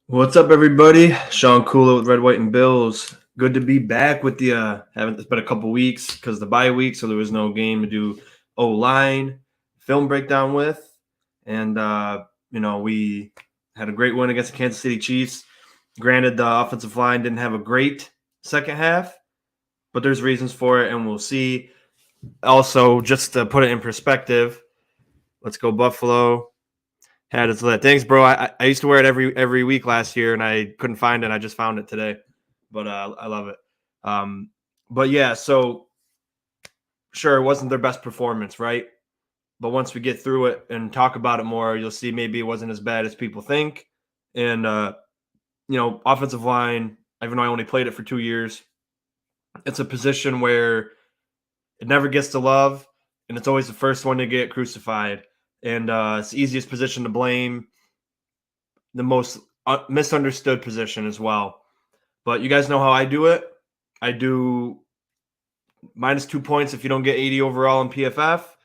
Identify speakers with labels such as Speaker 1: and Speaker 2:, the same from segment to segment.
Speaker 1: What's up, everybody? Sean Kula with Red, White, and Bills. Good to be back with the it's been a couple weeks because the bye week, so there was no game to do O-line film breakdown with. And we had a great win against the Kansas City Chiefs. Granted, the offensive line didn't have a great second half, but there's reasons for it, and we'll see. Also, just to put it in perspective, let's go Buffalo. Had it lit. Thanks, bro. I used to wear it every week last year, and I couldn't find it. I just found it today, but I love it. But yeah, so sure, it wasn't their best performance, right? But once we get through it and talk about it more, you'll see maybe it wasn't as bad as people think. And offensive line, even though I only played it for 2 years, it's a position where it never gets the love, and it's always the first one to get crucified. And it's the easiest position to blame, the most misunderstood position as well. But you guys know how I do it. I do -2 points if you don't get 80 overall in PFF.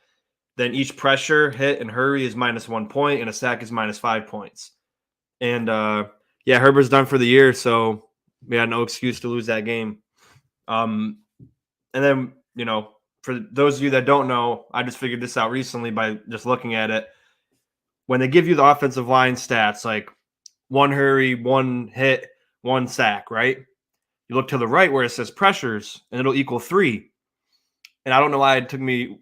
Speaker 1: Then each pressure, hit, and hurry is -1 point, and a sack is -5 points. And Herbert's done for the year, so we had no excuse to lose that game. And then, for those of you that don't know, I just figured this out recently by just looking at it. When they give you the offensive line stats, like 1 hurry, 1 hit, 1 sack, right? You look to the right where it says pressures, and it'll equal 3. And I don't know why it took me,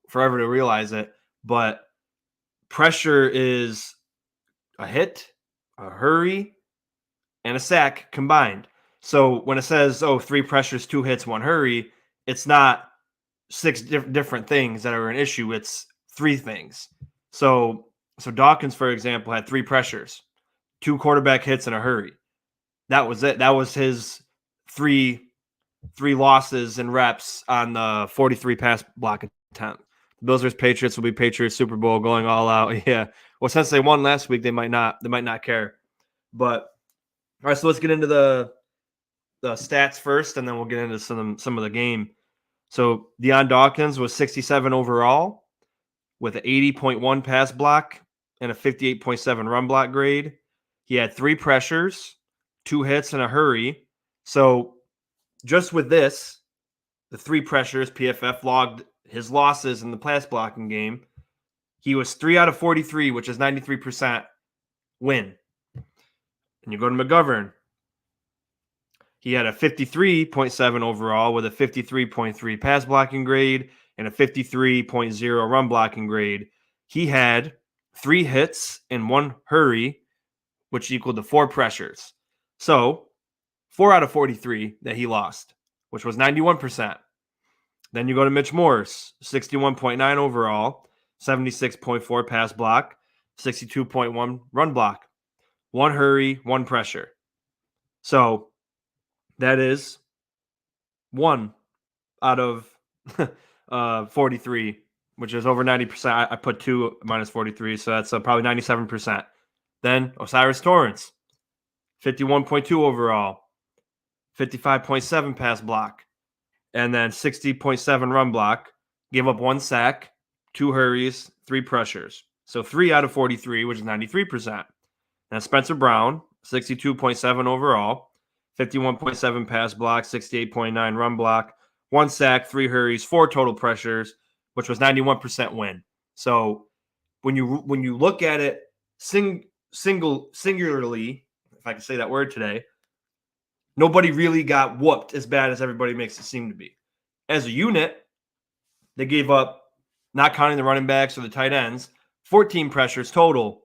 Speaker 1: forever to realize it, but pressure is a hit, a hurry, and a sack combined. So when it says, 3 pressures, 2 hits, 1 hurry, it's not 6 different things that are an issue. It's 3 things. So Dawkins, for example, had 3 pressures, 2 quarterback hits, and a hurry. That was it. That was his three losses and reps on the 43 pass block attempt. The Bills vs. Patriots will be Patriots Super Bowl going all out. Yeah. Well, since they won last week, they might not care. But all right, so let's get into the stats first, and then we'll get into some of the game. So Deion Dawkins was 67 overall with an 80.1 pass block and a 58.7 run block grade. He had 3 pressures, 2 hits, and a hurry. So just with this, the 3 pressures, PFF logged his losses in the pass blocking game. He was 3 out of 43, which is 93% win. And you go to McGovern. He had a 53.7 overall with a 53.3 pass blocking grade and a 53.0 run blocking grade. He had 3 hits and 1 hurry, which equaled to 4 pressures. So 4 out of 43 that he lost, which was 91%. Then you go to Mitch Morse, 61.9 overall, 76.4 pass block, 62.1 run block, 1 hurry, 1 pressure. So that is 1 out of 43, which is over 90%. I put 2 minus 43, so that's probably 97%. Then Osiris Torrance, 51.2 overall, 55.7 pass block, and then 60.7 run block. Gave up 1 sack, 2 hurries, 3 pressures. So 3 out of 43, which is 93%. And Spencer Brown, 62.7 overall, 51.7 pass block, 68.9 run block, 1 sack, 3 hurries, 4 total pressures, which was 91% win. So when you look at it singularly, if I can say that word today, nobody really got whooped as bad as everybody makes it seem to be. As a unit, they gave up, not counting the running backs or the tight ends, 14 pressures total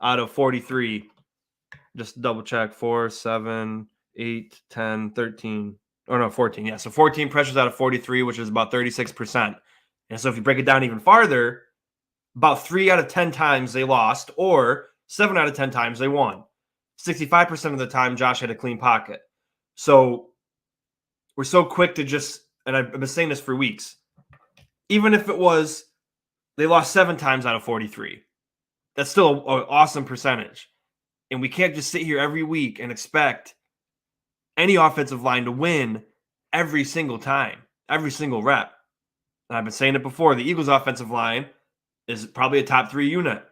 Speaker 1: out of 43. Just double check, 4, 7, 8, 10, 13. Oh, no, 14. Yeah, so 14 pressures out of 43, which is about 36%. And so if you break it down even farther, about 3 out of 10 times they lost, or 7 out of 10 times they won. 65% of the time, Josh had a clean pocket. So we're so quick to just, and I've been saying this for weeks, even if it was they lost 7 times out of 43, that's still an awesome percentage. And we can't just sit here every week and expect any offensive line to win every single time, every single rep. And I've been saying it before. The Eagles' offensive line is probably a top 3 unit.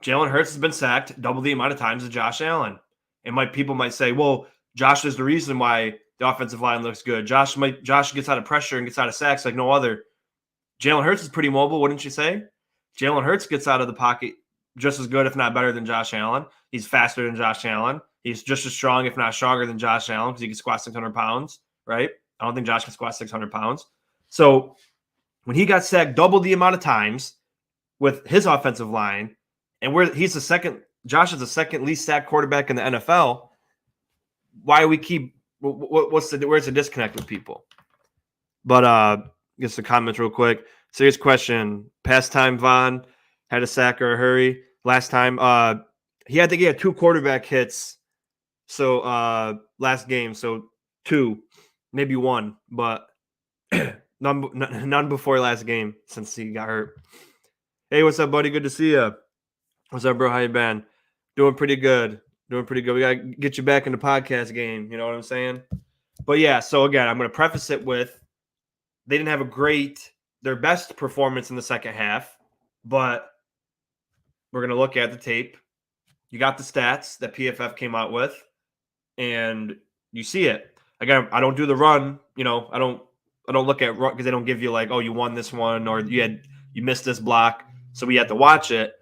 Speaker 1: Jalen Hurts has been sacked double the amount of times as Josh Allen. And people might say, well, Josh is the reason why the offensive line looks good. Josh gets out of pressure and gets out of sacks like no other. Jalen Hurts is pretty mobile, wouldn't you say? Jalen Hurts gets out of the pocket just as good, if not better, than Josh Allen. He's faster than Josh Allen. He's just as strong, if not stronger, than Josh Allen because he can squat 600 pounds, right? I don't think Josh can squat 600 pounds. So when he got sacked double the amount of times with his offensive line, and Josh is the second least sacked quarterback in the NFL. Why we keep where's the disconnect with people? But just the comments real quick. Serious question. Past time Vaughn had a sack or a hurry last time. He had 2 quarterback hits. So last game, so 2, maybe 1, but none before last game since he got hurt. Hey, what's up, buddy? Good to see you. What's up, bro? How you been? Doing pretty good. We gotta get you back in the podcast game. You know what I'm saying? But yeah. So again, I'm gonna preface it with they didn't have their best performance in the second half, but we're gonna look at the tape. You got the stats that PFF came out with, and you see it. Again, I don't do the run. I don't look at run because they don't give you like, oh, you won this one or you missed this block, so we had to watch it.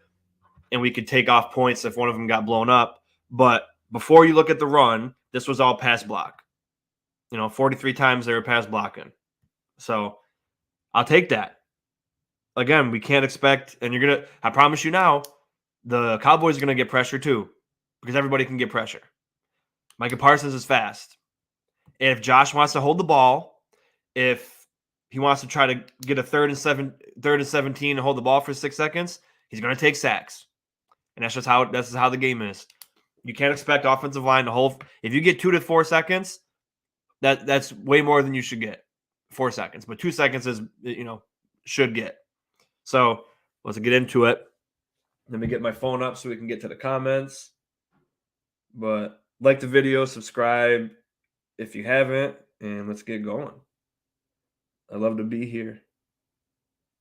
Speaker 1: And we could take off points if one of them got blown up. But before you look at the run, this was all pass block. 43 times they were pass blocking. So I'll take that. Again, we can't expect, and I promise you now, the Cowboys are going to get pressure too because everybody can get pressure. Micah Parsons is fast. If Josh wants to hold the ball, if he wants to try to get a 3rd and 17 and hold the ball for 6 seconds, he's going to take sacks. And that's just how the game is. You can't expect offensive line to hold. If you get 2 to 4 seconds, that's way more than you should get. 4 seconds, but 2 seconds is should get. So let's get into it. Let me get my phone up so we can get to the comments. But like the video, subscribe if you haven't, and let's get going. I love to be here.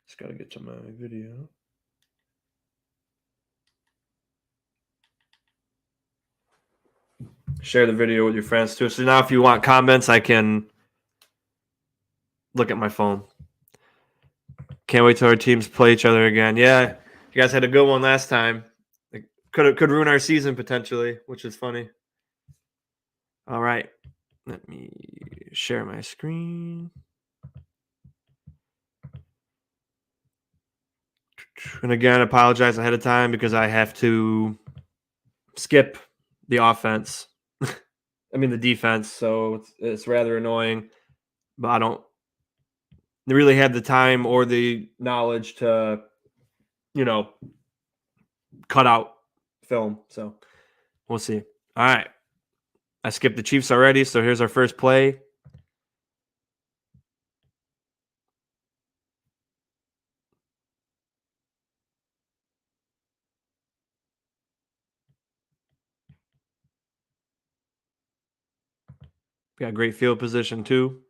Speaker 1: Just gotta get to my video. Share the video with your friends too. So now if you want comments, I can look at my phone. Can't wait till our teams play each other again. Yeah, you guys had a good one last time. It could ruin our season potentially, which is funny. All right. Let me share my screen. And again, apologize ahead of time because I have to skip the offense. The defense, so it's rather annoying, but I don't really have the time or the knowledge to, cut out film. So we'll see. All right. I skipped the Chiefs already, so here's our first play. We got great field position too.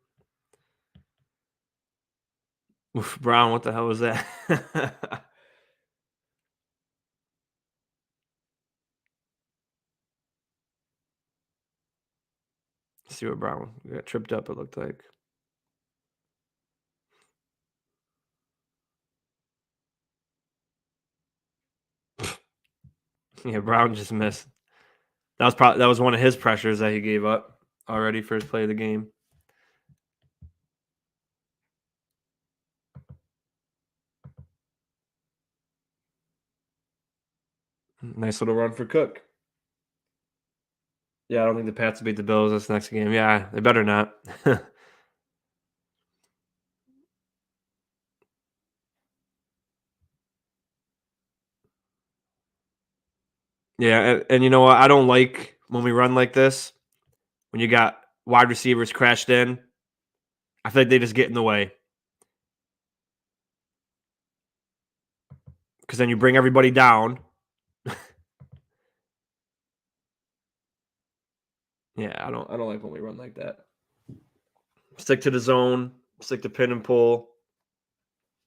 Speaker 1: Oof, Brown, what the hell was that? See what Brown got tripped up, it looked like. Yeah, Brown just missed. That was one of his pressures that he gave up already first play of the game. Nice little run for Cook. Yeah, I don't think the Pats will beat the Bills this next game. Yeah, they better not. Yeah, and you know what? I don't like when we run like this, when you got wide receivers crashed in. I feel like they just get in the way. Because then you bring everybody down. Yeah, I don't like when we run like that. Stick to the zone, stick to pin and pull.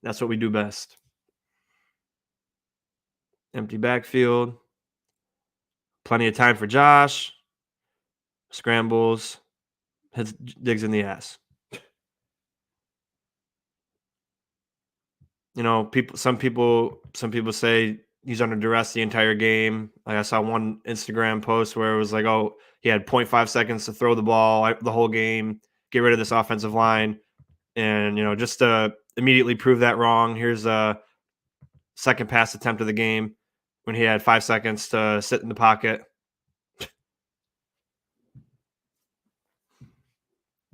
Speaker 1: That's what we do best. Empty backfield. Plenty of time for Josh. Scrambles. Hits Diggs in the ass. You know, some people say he's under duress the entire game. Like I saw one Instagram post where it was like, oh, he had 0.5 seconds to throw the ball the whole game, get rid of this offensive line. And, you know, just to immediately prove that wrong, here's a second pass attempt of the game when he had 5 seconds to sit in the pocket.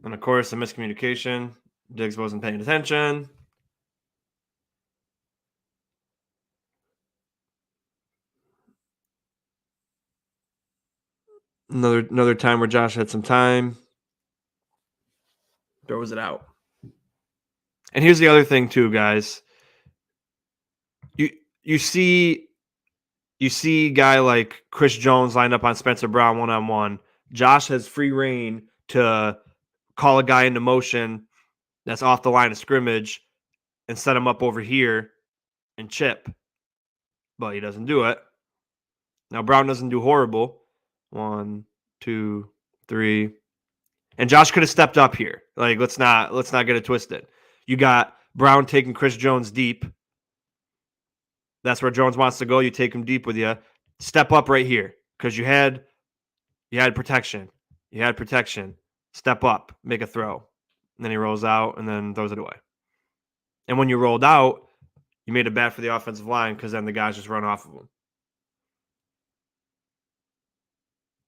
Speaker 1: And, of course, the miscommunication. Diggs wasn't paying attention. Another time where Josh had some time. Throws it out. And here's the other thing too, guys. You see a guy like Chris Jones lined up on Spencer Brown one-on-one. Josh has free reign to call a guy into motion that's off the line of scrimmage and set him up over here and chip. But he doesn't do it. Now Brown doesn't do horrible. 1, 2, 3. And Josh could have stepped up here. Like, let's not get it twisted. You got Brown taking Chris Jones deep. That's where Jones wants to go. You take him deep with you. Step up right here because you had protection. You had protection. Step up, make a throw. And then he rolls out and then throws it away. And when you rolled out, you made it bad for the offensive line because then the guys just run off of him.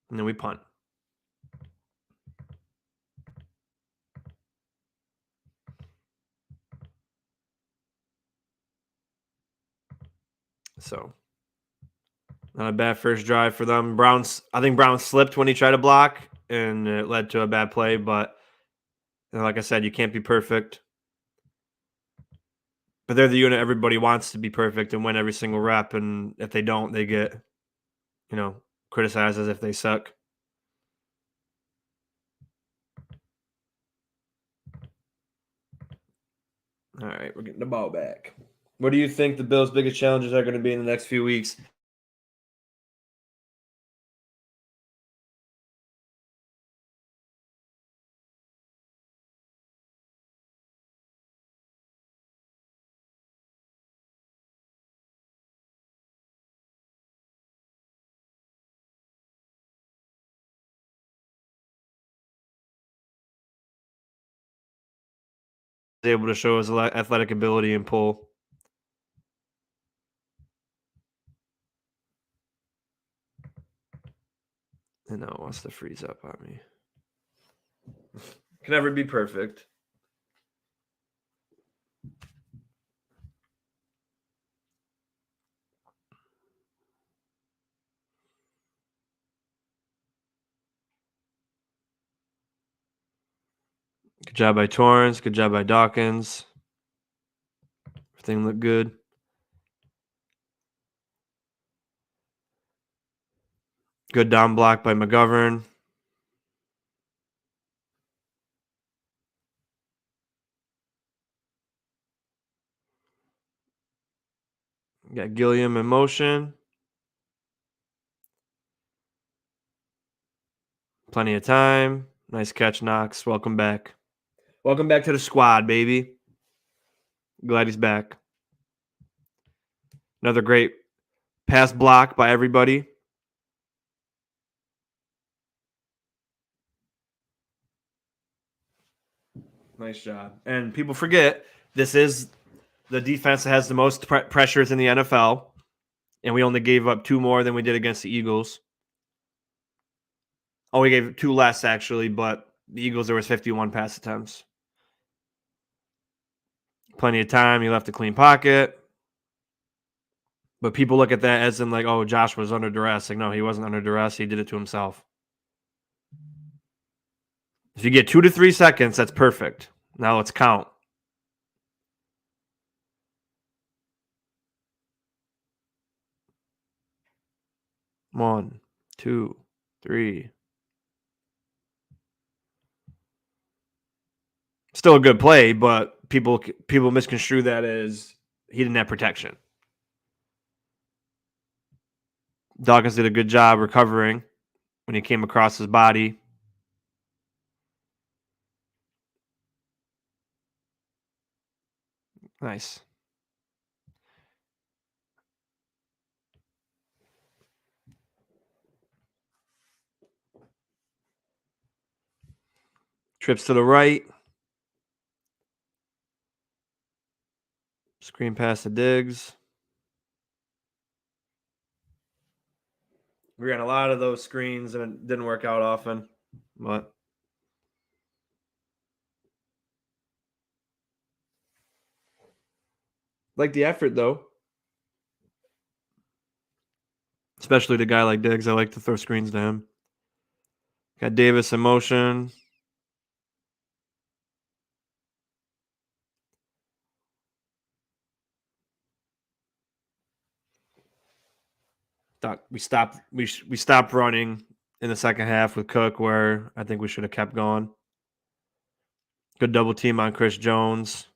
Speaker 1: And then we punt. So, not a bad first drive for them. I think Brown slipped when he tried to block, and it led to a bad play. But like I said, you can't be perfect. But they're the unit everybody wants to be perfect and win every single rep. And if they don't, they get, criticized as if they suck. All right, we're getting the ball back. What do you think the Bills' biggest challenges are going to be in the next few weeks? He's able to show his athletic ability and pull. And now it wants to freeze up on me. Can never be perfect. Good job by Torrance. Good job by Dawkins. Everything looked good. Good down block by McGovern. Got Gilliam in motion. Plenty of time. Nice catch, Knox. Welcome back. Welcome back to the squad, baby. Glad he's back. Another great pass block by everybody. Nice job. And people forget, this is the defense that has the most pressures in the NFL, and we only gave up 2 more than we did against the Eagles. Oh, we gave 2 less, actually, but the Eagles, there was 51 pass attempts. Plenty of time. He left a clean pocket. But people look at that as in like, oh, Josh was under duress. Like, no, he wasn't under duress. He did it to himself. If you get 2 to 3 seconds, that's perfect. Now let's count. One, 2, 3. Still a good play, but people misconstrue that as he didn't have protection. Dawkins did a good job recovering when he came across his body. Nice. Trips to the right. Screen pass to Diggs. We ran a lot of those screens and it didn't work out often. But like the effort though. Especially to a guy like Diggs. I like to throw screens to him. Got Davis in motion. Thought we stopped running in the second half with Cook, where I think we should have kept going. Good double team on Chris Jones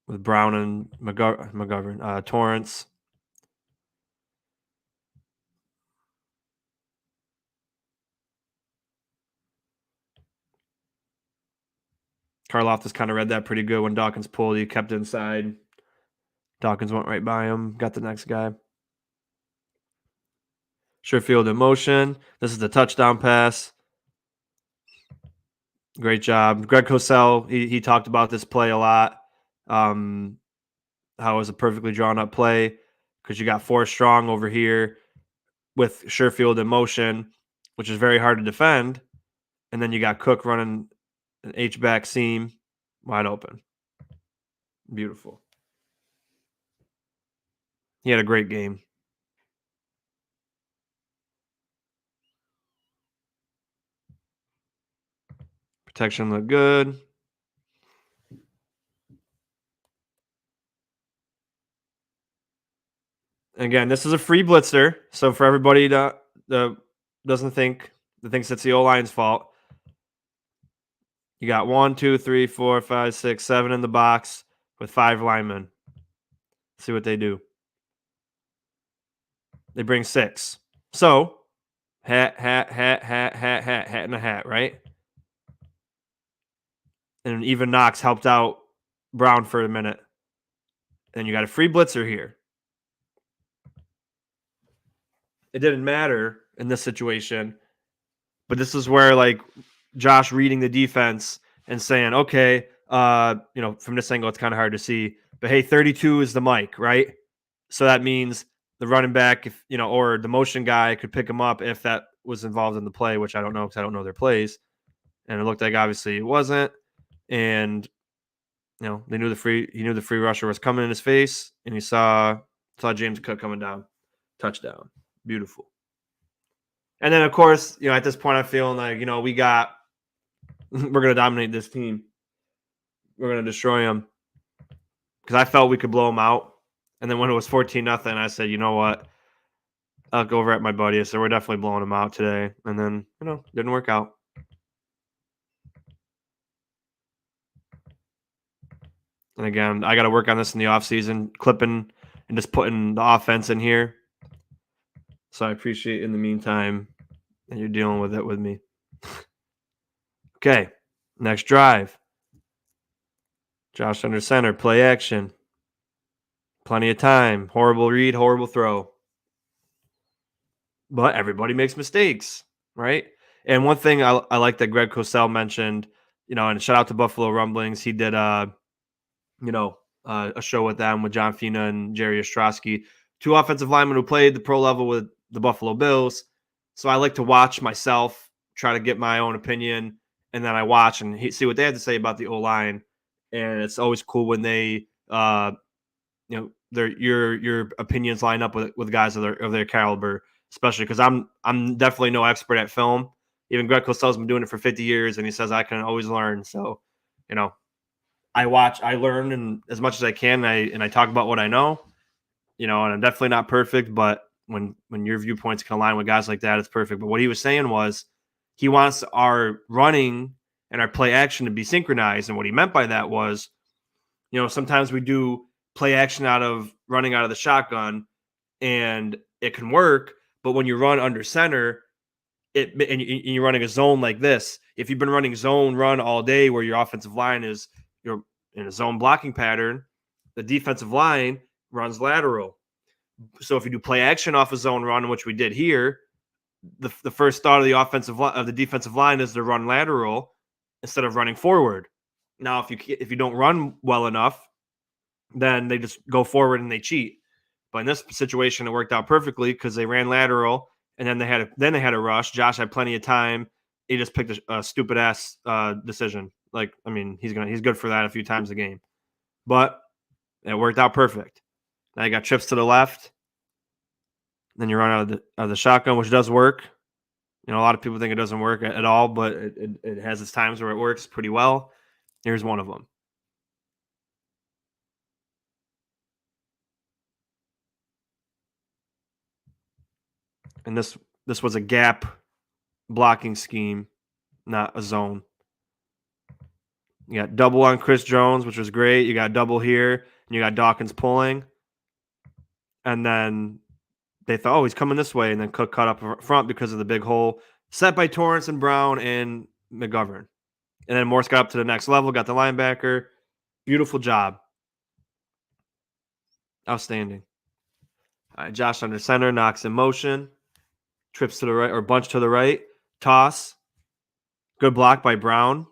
Speaker 1: with Brown and McGovern, Torrance. Karlaftis kind of read that pretty good when Dawkins pulled. He kept it inside. Dawkins went right by him. Got the next guy. Sherfield in motion. This is the touchdown pass. Great job. Greg Cosell, he talked about this play a lot. How it was a perfectly drawn up play because you got 4 strong over here with Sherfield in motion, which is very hard to defend. And then you got Cook running an H-back seam wide open. Beautiful. He had a great game. Protection looked good. Again, this is a free blitzer. So for everybody that thinks it's the O-line's fault, you got 1, 2, 3, 4, 5, 6, 7 in the box with 5 linemen. See what they do. They bring 6. So hat, and a hat, right? And even Knox helped out Brown for a minute. And you got a free blitzer here. It didn't matter in this situation, but this is where like Josh reading the defense and saying, okay, from this angle, it's kind of hard to see, but hey, 32 is the mic, right? So that means the running back, or the motion guy could pick him up if that was involved in the play, which I don't know because I don't know their plays. And it looked like obviously it wasn't. And he knew the free rusher was coming in his face, and he saw James Cook coming down. Touchdown. Beautiful. And then of course, at this point I'm feeling like, we're going to dominate this team. We're going to destroy them. Because I felt we could blow them out. And then when it was 14-0, I said, you know what? I'll go over at my buddy. I said, we're definitely blowing them out today. And then, didn't work out. And again, I got to work on this in the offseason, clipping and just putting the offense in here. So I appreciate in the meantime that you're dealing with it with me. Okay, next drive. Josh under center, play action. Plenty of time. Horrible read, horrible throw. But everybody makes mistakes, right? And one thing I like that Greg Cosell mentioned, and shout out to Buffalo Rumblings. He did a show with them with John Fina and Jerry Ostrowski, 2 offensive linemen who played the pro level with the Buffalo Bills. So I like to watch myself, try to get my own opinion, and then I watch and see what they have to say about the O-line. And it's always cool when they, your opinions line up with guys of their caliber, especially because I'm definitely no expert at film. Even Greg Cosell's been doing it for 50 years, and he says I can always learn. So, I watch, I learn, and as much as I can, and I talk about what I know, and I'm definitely not perfect, but when your viewpoints can align with guys like that, it's perfect. But what he was saying was he wants our running and our play action to be synchronized. And what he meant by that was, sometimes we do play action out of running out of the shotgun, and it can work. But when you run under center, and you're running a zone like this, if you've been running zone run all day where your offensive line is you're in a zone blocking pattern, the defensive line runs lateral. So if you do play action off a zone run, which we did here, the first thought of the defensive line is to run lateral instead of running forward. Now, if you don't run well enough, then they just go forward and they cheat. But in this situation, it worked out perfectly because they ran lateral, and then they had a rush. Josh had plenty of time. He just picked a stupid ass decision. He's good for that a few times a game, but it worked out perfect. Now you got trips to the left, then you run out of the shotgun, which does work. A lot of people think it doesn't work at all, but it has its times where it works pretty well. Here's one of them. And this was a gap blocking scheme, not a zone. You got double on Chris Jones, which was great. You got double here, and you got Dawkins pulling. And then they thought, he's coming this way. And then Cook cut up front because of the big hole set by Torrance and Brown and McGovern. And then Morse got up to the next level, got the linebacker. Beautiful job. Outstanding. All right, Josh under center, knocks in motion. Trips to the right, or bunch to the right. Toss. Good block by Brown.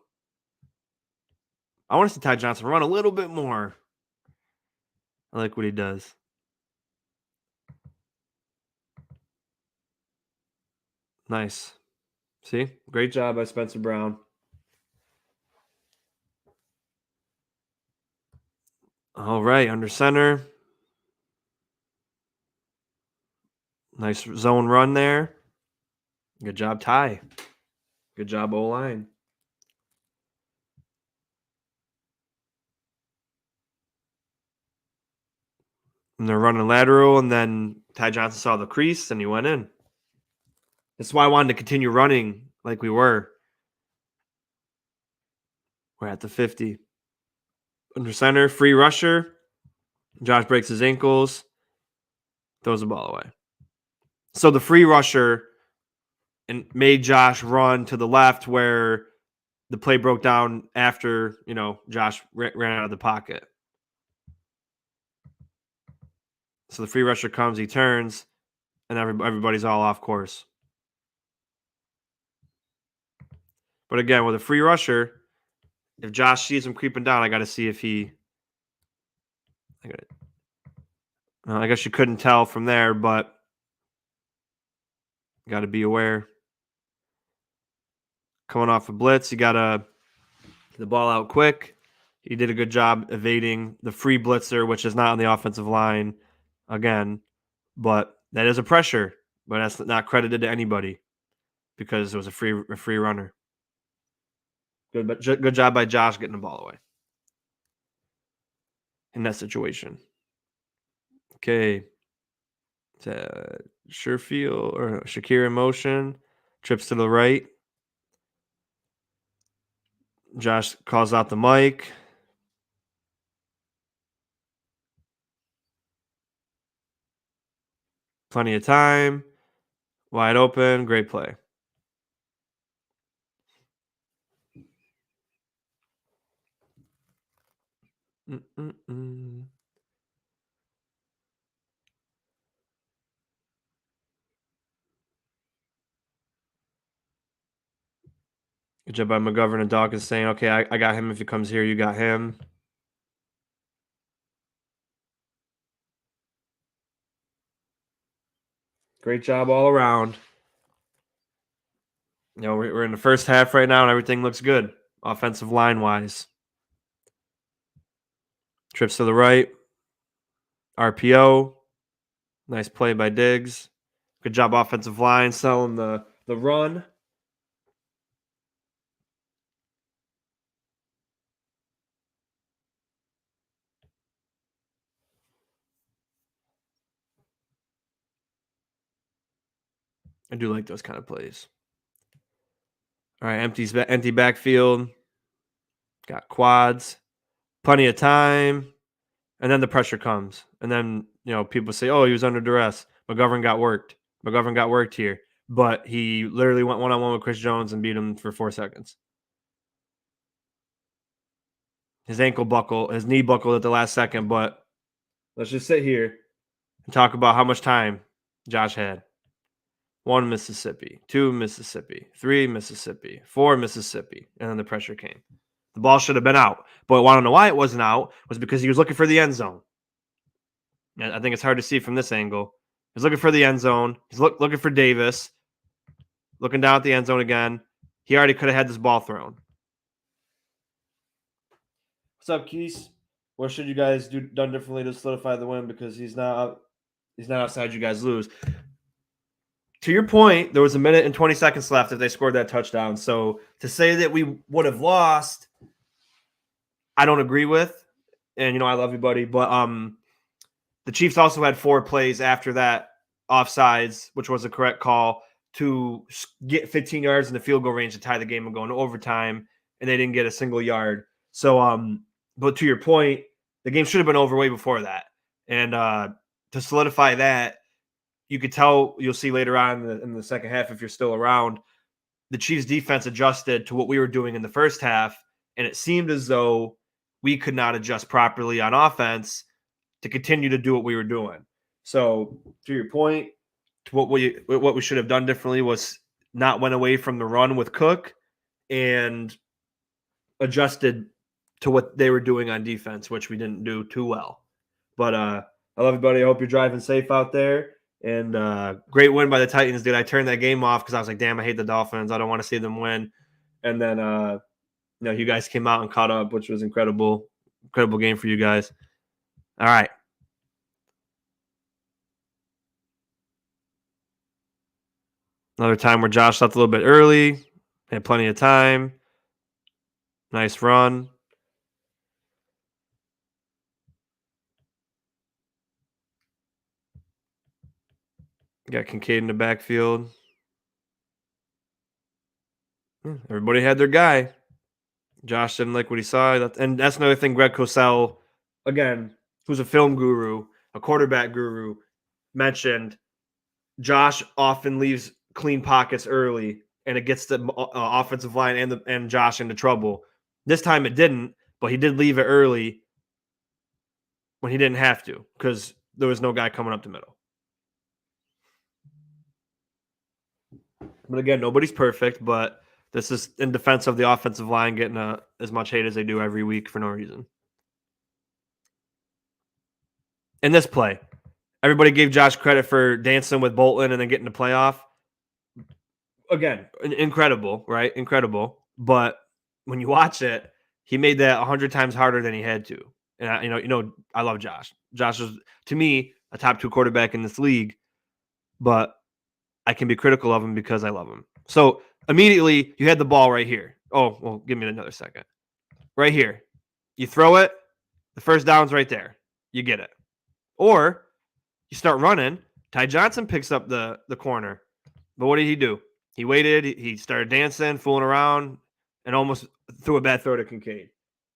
Speaker 1: I want to see Ty Johnson run a little bit more. I like what he does. Nice. See? Great job by Spencer Brown. All right, under center. Nice zone run there. Good job, Ty. Good job, O-line. And they're running lateral, and then Ty Johnson saw the crease, and he went in. That's why I wanted to continue running like we were. We're at the 50. Under center, free rusher. Josh breaks his ankles, throws the ball away. So the free rusher and made Josh run to the left where the play broke down after, Josh ran out of the pocket. So the free rusher comes, he turns, and everybody's all off course. But again, with a free rusher, if Josh sees him creeping down, I got to see if he. I guess you couldn't tell from there, but got to be aware. Coming off a blitz, you got to get the ball out quick. He did a good job evading the free blitzer, which is not on the offensive line again, but that is a pressure. But that's not credited to anybody because it was a free runner. Good job by Josh getting the ball away in that situation. Okay. Sherfield or Shakir in motion. Trips to the right. Josh calls out the mic. Plenty of time. Wide open. Great play. Good job by McGovern and Dawkins saying, okay, I got him. If he comes here, you got him. Great job all around. We're in the first half right now, and everything looks good, offensive line-wise. Trips to the right. RPO. Nice play by Diggs. Good job offensive line selling the run. I do like those kind of plays. All right, empty backfield. Got quads. Plenty of time. And then the pressure comes. And then, people say, oh, he was under duress. McGovern got worked. McGovern got worked here. But he literally went one-on-one with Chris Jones and beat him for 4 seconds. His knee buckled at the last second. But let's just sit here and talk about how much time Josh had. 1 Mississippi, 2 Mississippi, 3 Mississippi, 4 Mississippi. And then the pressure came. The ball should have been out. But I want to know why it wasn't out was because he was looking for the end zone. I think it's hard to see from this angle. He's looking for the end zone. He's looking for Davis. Looking down at the end zone again. He already could have had this ball thrown. What's up, Keys? What should you guys done differently to solidify the win? Because he's not outside. You guys lose. To your point, there was 1 minute and 20 seconds left if they scored that touchdown. So to say that we would have lost, I don't agree with. And I love you, buddy, but the Chiefs also had 4 plays after that offsides, which was the correct call, to get 15 yards in the field goal range to tie the game and go into overtime, and they didn't get a single yard. So, but to your point, the game should have been over way before that. And to solidify that, you could tell, you'll see later on in the second half, if you're still around, the Chiefs defense adjusted to what we were doing in the first half, and it seemed as though we could not adjust properly on offense to continue to do what we were doing. So to your point, to what we should have done differently was not went away from the run with Cook and adjusted to what they were doing on defense, which we didn't do too well. But I love everybody. I hope you're driving safe out there. And great win by the Titans, dude. I turned that game off because I was like, damn, I hate the Dolphins. I don't want to see them win. And then you guys came out and caught up, which was incredible. Incredible game for you guys. All right. Another time where Josh left a little bit early. Had plenty of time. Nice run. Got Kincaid in the backfield. Everybody had their guy. Josh didn't like what he saw. And that's another thing Greg Cosell, again, who's a film guru, a quarterback guru, mentioned. Josh often leaves clean pockets early, and it gets the offensive line and Josh into trouble. This time it didn't, but he did leave it early when he didn't have to because there was no guy coming up the middle. But again, nobody's perfect, but this is in defense of the offensive line getting as much hate as they do every week for no reason. In this play, everybody gave Josh credit for dancing with Bolton and then getting the playoff. Again, incredible, right? Incredible. But when you watch it, he made that 100 times harder than he had to. And I love Josh. Josh is, to me, a top 2 quarterback in this league, but I can be critical of him because I love him. So immediately you had the ball right here. Oh, well, give me another second. Right here. You throw it, the first down's right there. You get it. Or you start running. Ty Johnson picks up the corner. But what did he do? He waited. He started dancing, fooling around, and almost threw a bad throw to Kincaid.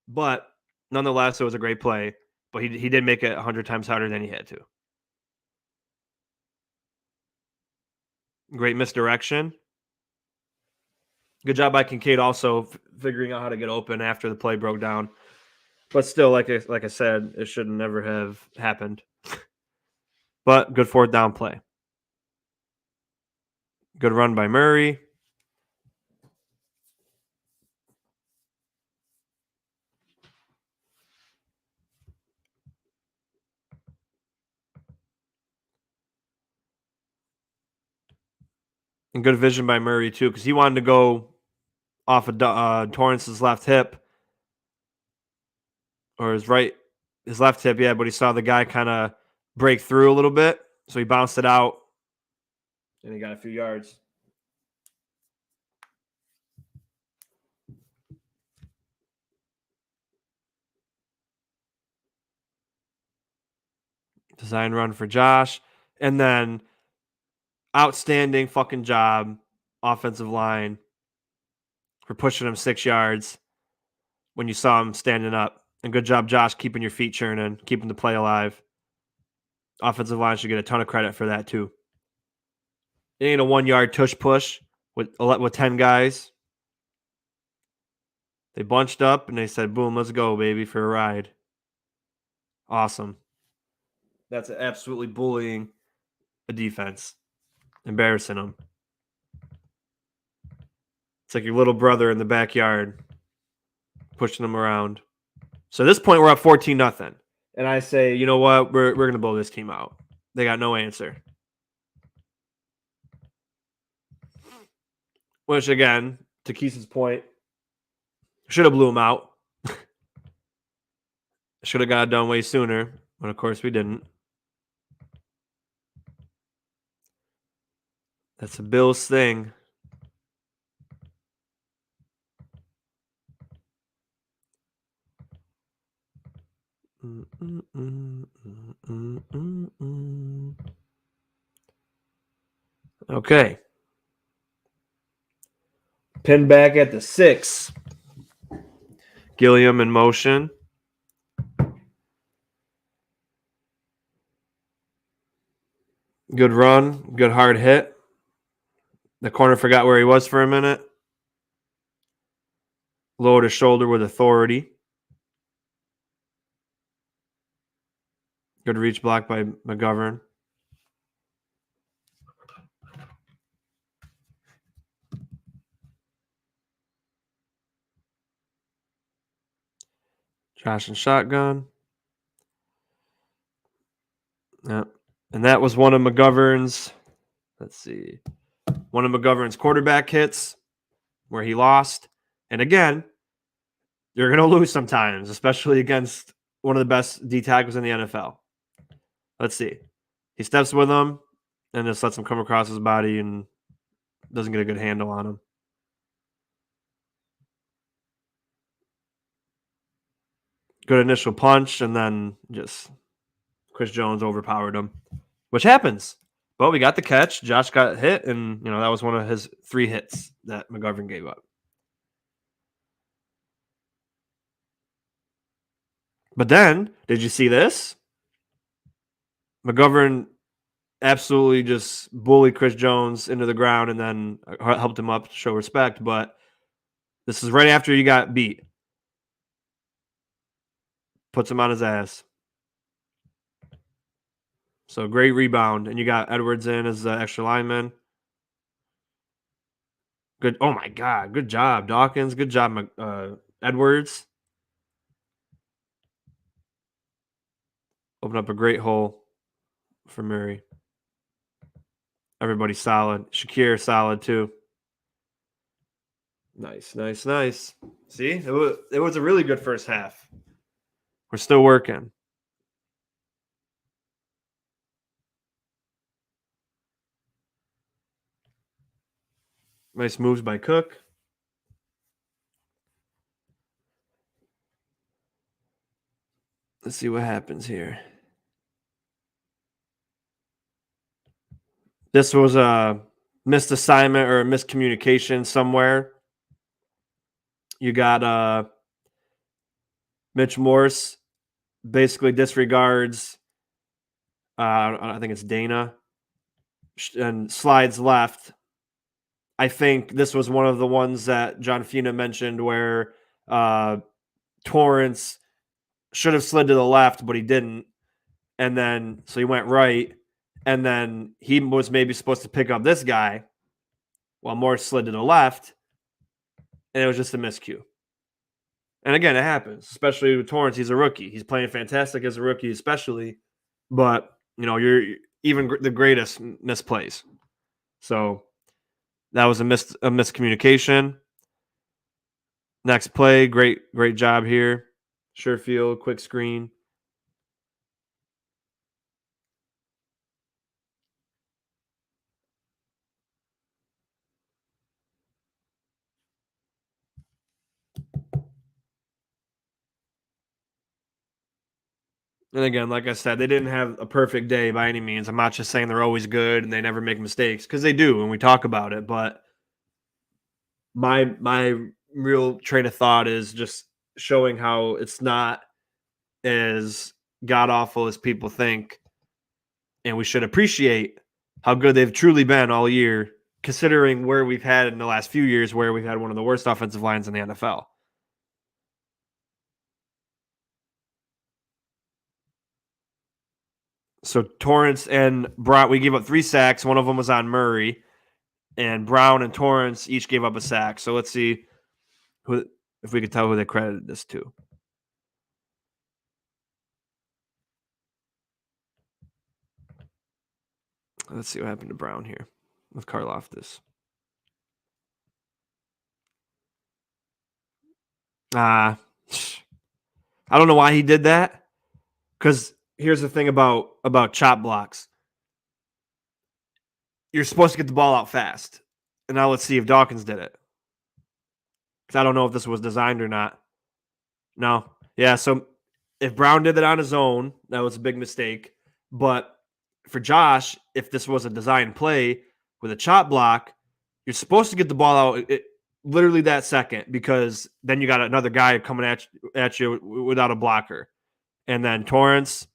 Speaker 1: But nonetheless, it was a great play. But he did make it 100 times harder than he had to. Great misdirection. Good job by Kincaid also figuring out how to get open after the play broke down. But still, like I said, it should never have happened. But good 4th down play. Good run by Murray. And good vision by Murray, too, because he wanted to go off of Torrance's left hip. Or his left hip, yeah, but he saw the guy kind of break through a little bit. So he bounced it out. And he got a few yards. Design run for Josh. And then outstanding fucking job, offensive line. for pushing him 6 yards when you saw him standing up. And good job, Josh, keeping your feet churning, keeping the play alive. Offensive line should get a ton of credit for that too. It ain't a 1 yard tush push with 10 guys. They bunched up and they said, boom, let's go, baby, for a ride. Awesome. That's absolutely bullying a defense, embarrassing them. It's like your little brother in the backyard pushing them around. So at this point, we're up 14-0. And I say, you know what? We're going to blow this team out. They got no answer. Which, again, to Keith's point, should have blew them out. Should have got it done way sooner. But, of course, we didn't. That's a Bills thing. Okay. Pin back at the 6. Gilliam in motion. Good run. Good hard hit. The corner forgot where he was for a minute. Lowered his shoulder with authority. Good reach block by McGovern. Josh and shotgun. Yep. And that was one of McGovern's, one of McGovern's quarterback hits where he lost. And again, you're going to lose sometimes, especially against one of the best D tackles in the NFL. Let's see. He steps with him and just lets him come across his body and doesn't get a good handle on him. Good initial punch, and then just Chris Jones overpowered him, which happens. But we got the catch. Josh got hit, and that was one of his 3 hits that McGovern gave up. But then, did you see this? McGovern absolutely just bullied Chris Jones into the ground and then helped him up to show respect. But this is right after you got beat. Puts him on his ass. So great rebound. And you got Edwards in as the extra lineman. Good. Oh, my God. Good job, Dawkins. Good job, Edwards. Open up a great hole for Murray. Everybody solid. Shakir solid too. Nice. See, it was a really good first half. We're still working. Nice moves by Cook. Let's see what happens here. This was a missed assignment or a miscommunication somewhere. You got Mitch Morse basically disregards, I think it's Dana, and slides left. I think this was one of the ones that John Fina mentioned where Torrance should have slid to the left, but he didn't. And then, so he went right. And then he was maybe supposed to pick up this guy while Morse slid to the left. And it was just a miscue. And again, it happens, especially with Torrance. He's a rookie. He's playing fantastic as a rookie, especially. But, you're even the greatest misplays. So that was a miscommunication. Next play, great job here. Sherfield, quick screen. And again, like I said, they didn't have a perfect day by any means. I'm not just saying they're always good and they never make mistakes, because they do, and we talk about it. But my real train of thought is just showing how it's not as god awful as people think, and we should appreciate how good they've truly been all year, considering where we've had in the last few years, where we've had one of the worst offensive lines in the NFL. So Torrance and Brown, we gave up 3 sacks. One of them was on Murray, and Brown and Torrance each gave up a sack. So let's see who, if we could tell who they credited this to. Let's see what happened to Brown here with Karlaftis. I don't know why he did that. Because here's the thing about chop blocks. You're supposed to get the ball out fast. And now let's see if Dawkins did it. Because I don't know if this was designed or not. No. Yeah, so if Brown did it on his own, that was a big mistake. But for Josh, if this was a design play with a chop block, you're supposed to get the ball out literally that second, because then you got another guy coming at you without a blocker. And then Torrance,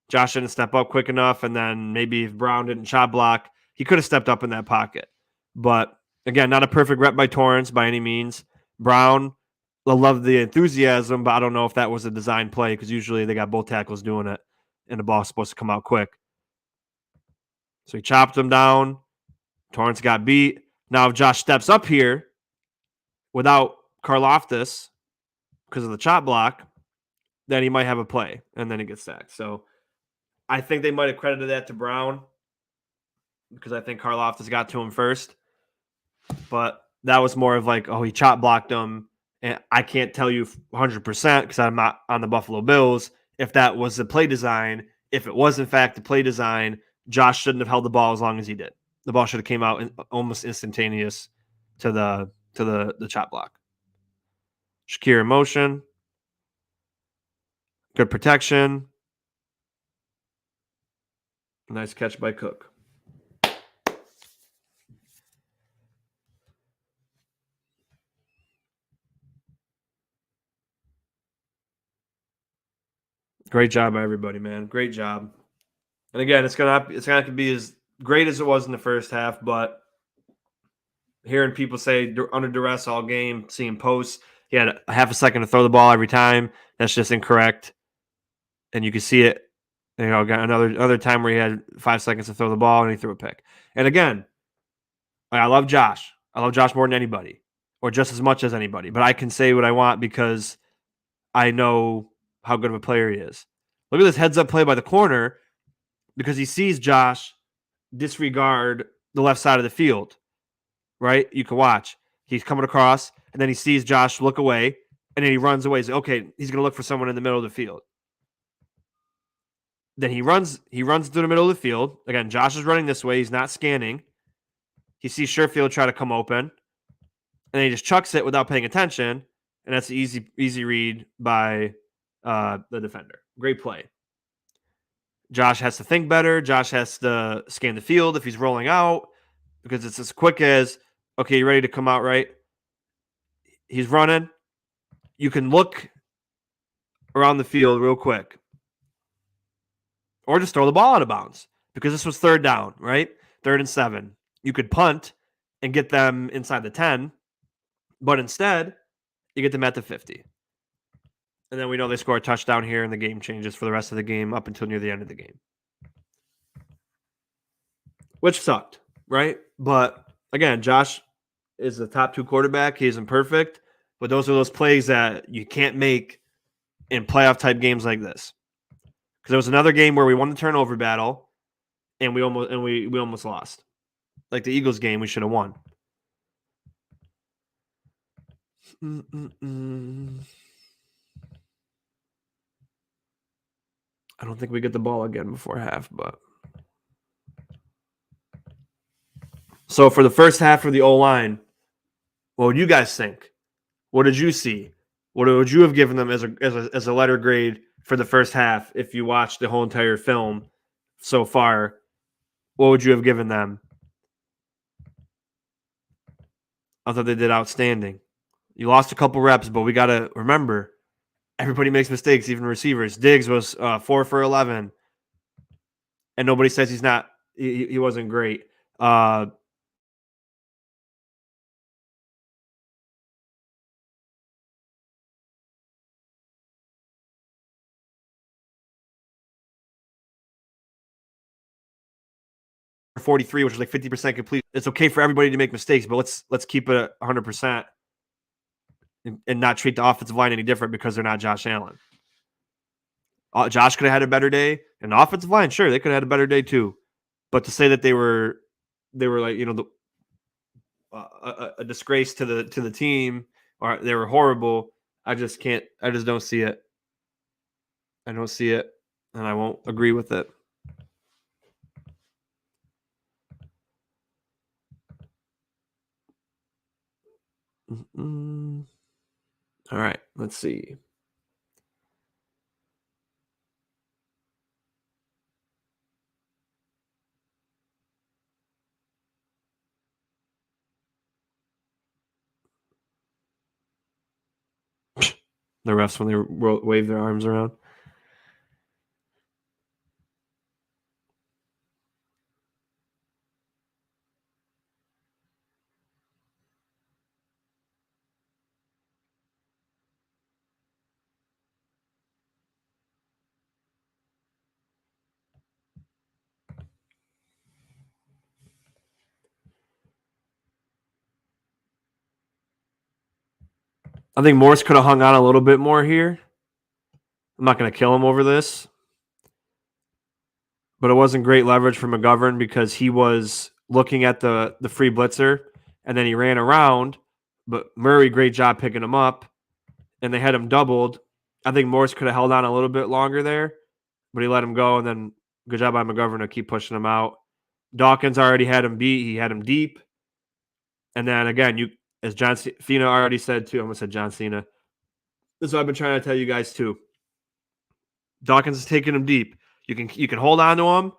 Speaker 1: Josh didn't step up quick enough, and then maybe if Brown didn't chop block, he could have stepped up in that pocket. But again, not a perfect rep by Torrance by any means. Brown, I love the enthusiasm, but I don't know if that was a design play, because usually they got both tackles doing it, and the ball's supposed to come out quick. So he chopped him down. Torrance got beat. Now if Josh steps up here without Karlaftis because of the chop block, then he might have a play, and then he gets sacked. So I think they might have credited that to Brown, because I think Karlaftis got to him first. But that was more of like, oh, he chop blocked him. And I can't tell you 100% because I'm not on the Buffalo Bills if that was the play design. If it was, in fact, the play design, Josh shouldn't have held the ball as long as he did. The ball should have came out almost instantaneous to the chop block. Shakir in motion. Good protection. Nice catch by Cook. Great job by everybody, man. Great job. And again, it's gonna have to be as great as it was in the first half, but hearing people say under duress all game, seeing posts, he had a half a second to throw the ball every time. That's just incorrect. And you can see it. You know, got another time where he had 5 seconds to throw the ball and he threw a pick. And again, I love Josh. I love Josh more than anybody, or just as much as anybody. But I can say what I want because I know how good of a player he is. Look at this heads-up play by the corner, because he sees Josh disregard the left side of the field, right? You can watch. He's coming across, and then he sees Josh look away, and then he runs away. He's like, okay, he's going to look for someone in the middle of the field. Then he runs through the middle of the field. Again, Josh is running this way. He's not scanning. He sees Sherfield try to come open, and then he just chucks it without paying attention, and that's an easy read by the defender. Great play. Josh has to think better. Josh has to scan the field if he's rolling out, because it's as quick as, okay, you ready to come out, right? He's running. You can look around the field real quick, or just throw the ball out of bounds, because this was third down, right? 3rd and 7. You could punt and get them inside the 10, but instead you get them at the 50. And then we know they score a touchdown here, and the game changes for the rest of the game up until near the end of the game, which sucked, right? But again, Josh is the top 2 quarterback. He isn't perfect, but those are those plays that you can't make in playoff type games like this. Because there was another game where we won the turnover battle, and we almost lost. Like the Eagles game, we should have won. I don't think we get the ball again before half, but so for the first half of the O-line, what would you guys think? What did you see? What would you have given them as a letter grade for the first half if you watched the whole entire film so far? What would you have given them? I thought they did outstanding. You lost a couple reps, but we got to remember everybody makes mistakes, even receivers. Diggs was 4 for 11, and nobody says he's not. He wasn't great. 43, which is like 50% complete. It's okay for everybody to make mistakes, but let's keep it 100% and not treat the offensive line any different because they're not Josh Allen. Josh could have had a better day, and the offensive line, sure, they could have had a better day too. But to say that they were like a disgrace to the team or they were horrible, I just can't. I just don't see it. I don't see it, and I won't agree with it. Mm-mm. All right, let's see. The refs when they wave their arms around. I think Morse could have hung on a little bit more here. I'm not going to kill him over this, but it wasn't great leverage for McGovern because he was looking at the free blitzer and then he ran around. But Murray, great job picking him up, and they had him doubled. I think Morse could have held on a little bit longer there, but he let him go, and then good job by McGovern to keep pushing him out. Dawkins already had him beat. He had him deep. And then again, as John Cena already said too, I almost said John Cena. This is what I've been trying to tell you guys too. Dawkins is taking him deep. You can hold on to him,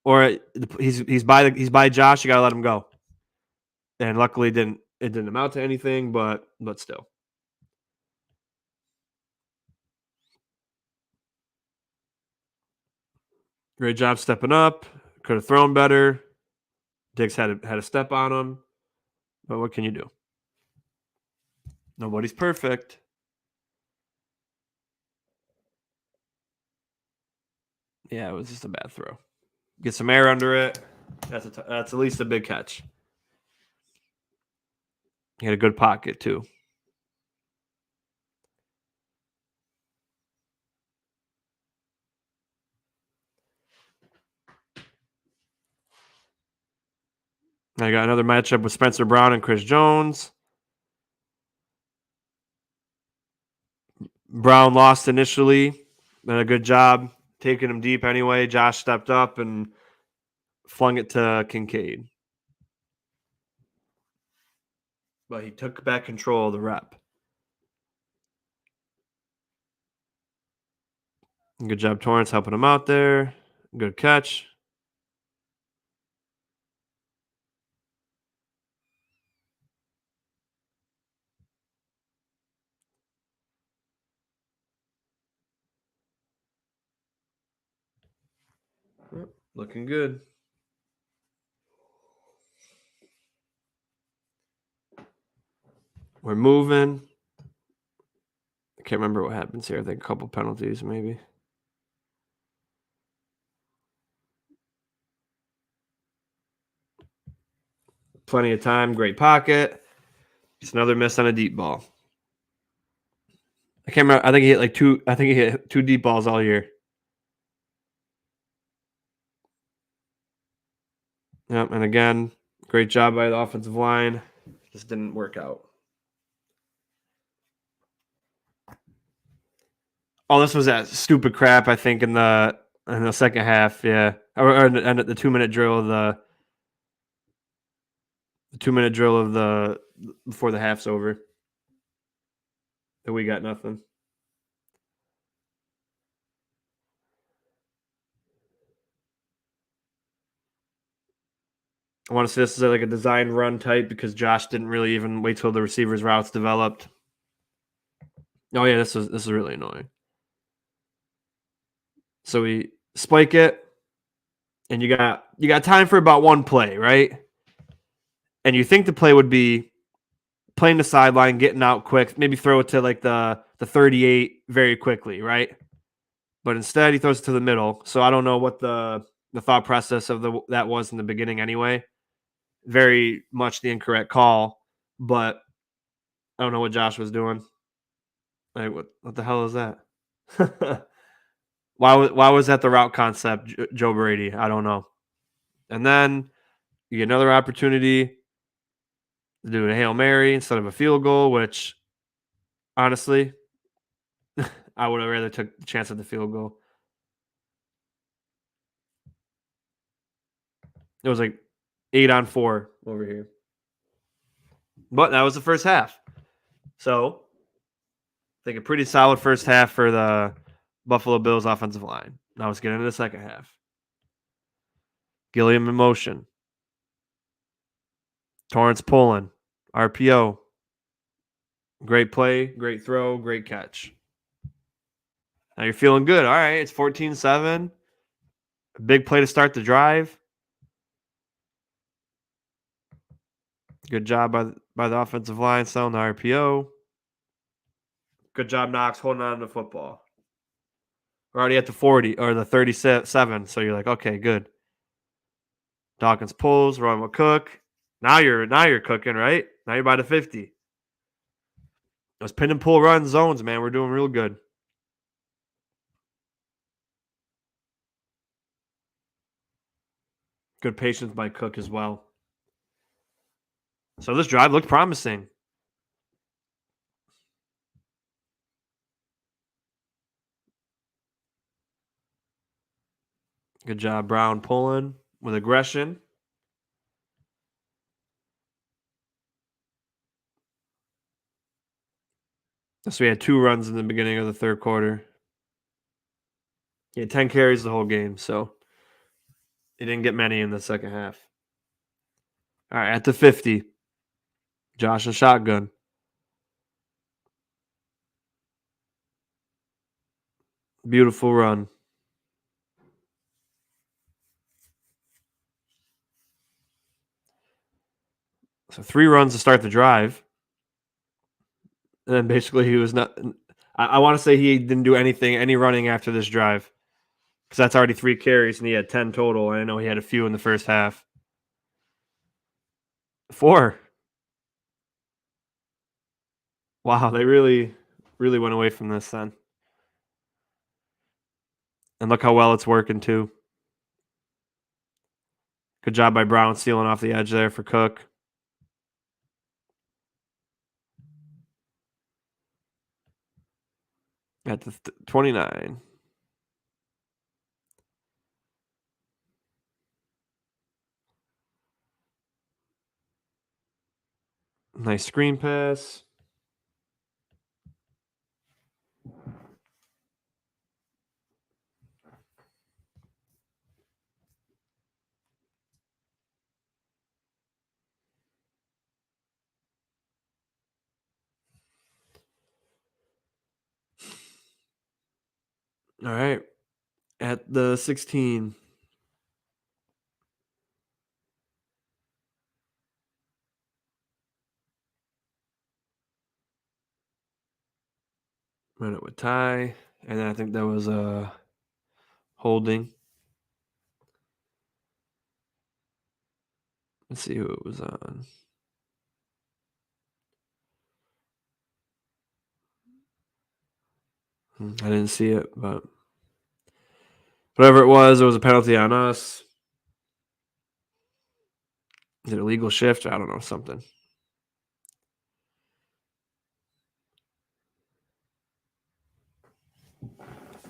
Speaker 1: or he's by Josh. You got to let him go. And luckily, it didn't amount to anything, but still. Great job stepping up. Could have thrown better. Diggs had a step on him, but what can you do? Nobody's perfect. Yeah, it was just a bad throw. Get some air under it. That's at least a big catch. He had a good pocket too. I got another matchup with Spencer Brown and Chris Jones. Brown lost initially. Did a good job taking him deep anyway. Josh stepped up and flung it to Kincaid. But he took back control of the rep. Good job, Torrance, helping him out there. Good catch. Looking good. We're moving. I can't remember what happens here. I think a couple penalties, maybe. Plenty of time. Great pocket. Just another miss on a deep ball. I can't remember. I think he hit like two. I think he hit 2 deep balls all year. Yep. And again, great job by the offensive line. Just didn't work out. Oh, this was that stupid crap. I think in the second half. Yeah, or the 2-minute drill of the 2-minute drill of the before the half's over. That we got nothing. I want to say this is like a design run type because Josh didn't really even wait till the receivers' routes developed. Oh yeah, this is really annoying. So we spike it, and you got time for about one play, right? And you think the play would be playing the sideline, getting out quick, maybe throw it to like the 38 very quickly, right? But instead he throws it to the middle. So I don't know what the thought process of that was in the beginning anyway. Very much the incorrect call, but I don't know what Josh was doing. Like what the hell is that? why was that the route concept, Joe Brady? I don't know. And then you get another opportunity to do a Hail Mary instead of a field goal, which honestly, I would have rather took the chance at the field goal. It was like 8-on-4 over here. But that was the first half. So I think a pretty solid first half for the Buffalo Bills offensive line. Now let's get into the second half. Gilliam in motion. Torrance pulling. RPO. Great play, great throw, great catch. Now you're feeling good. All right, it's 14-7. A big play to start the drive. Good job by the offensive line selling the RPO. Good job, Knox, holding on to the football. We're already at the 40 or the 37, so you're like, okay, good. Dawkins pulls, run with Cook. Now you're cooking, right? Now you're by the 50. Those pin and pull run zones, man, we're doing real good. Good patience by Cook as well. So this drive looked promising. Good job, Brown pulling with aggression. So we had 2 runs in the beginning of the third quarter. He had 10 carries the whole game, so he didn't get many in the second half. All right, at the 50, Josh and shotgun. Beautiful run. So 3 runs to start the drive. And then basically he was not – I want to say he didn't do any running after this drive because that's already 3 carries and he had 10 total. I know he had a few in the first half. 4. Wow, they really, really went away from this then. And look how well it's working too. Good job by Brown sealing off the edge there for Cook. At the 29. Nice screen pass. All right. At the 16. Run it with Ty. And then I think that was a holding. Let's see who it was on. I didn't see it, but whatever it was a penalty on us. Is it a legal shift? I don't know, something.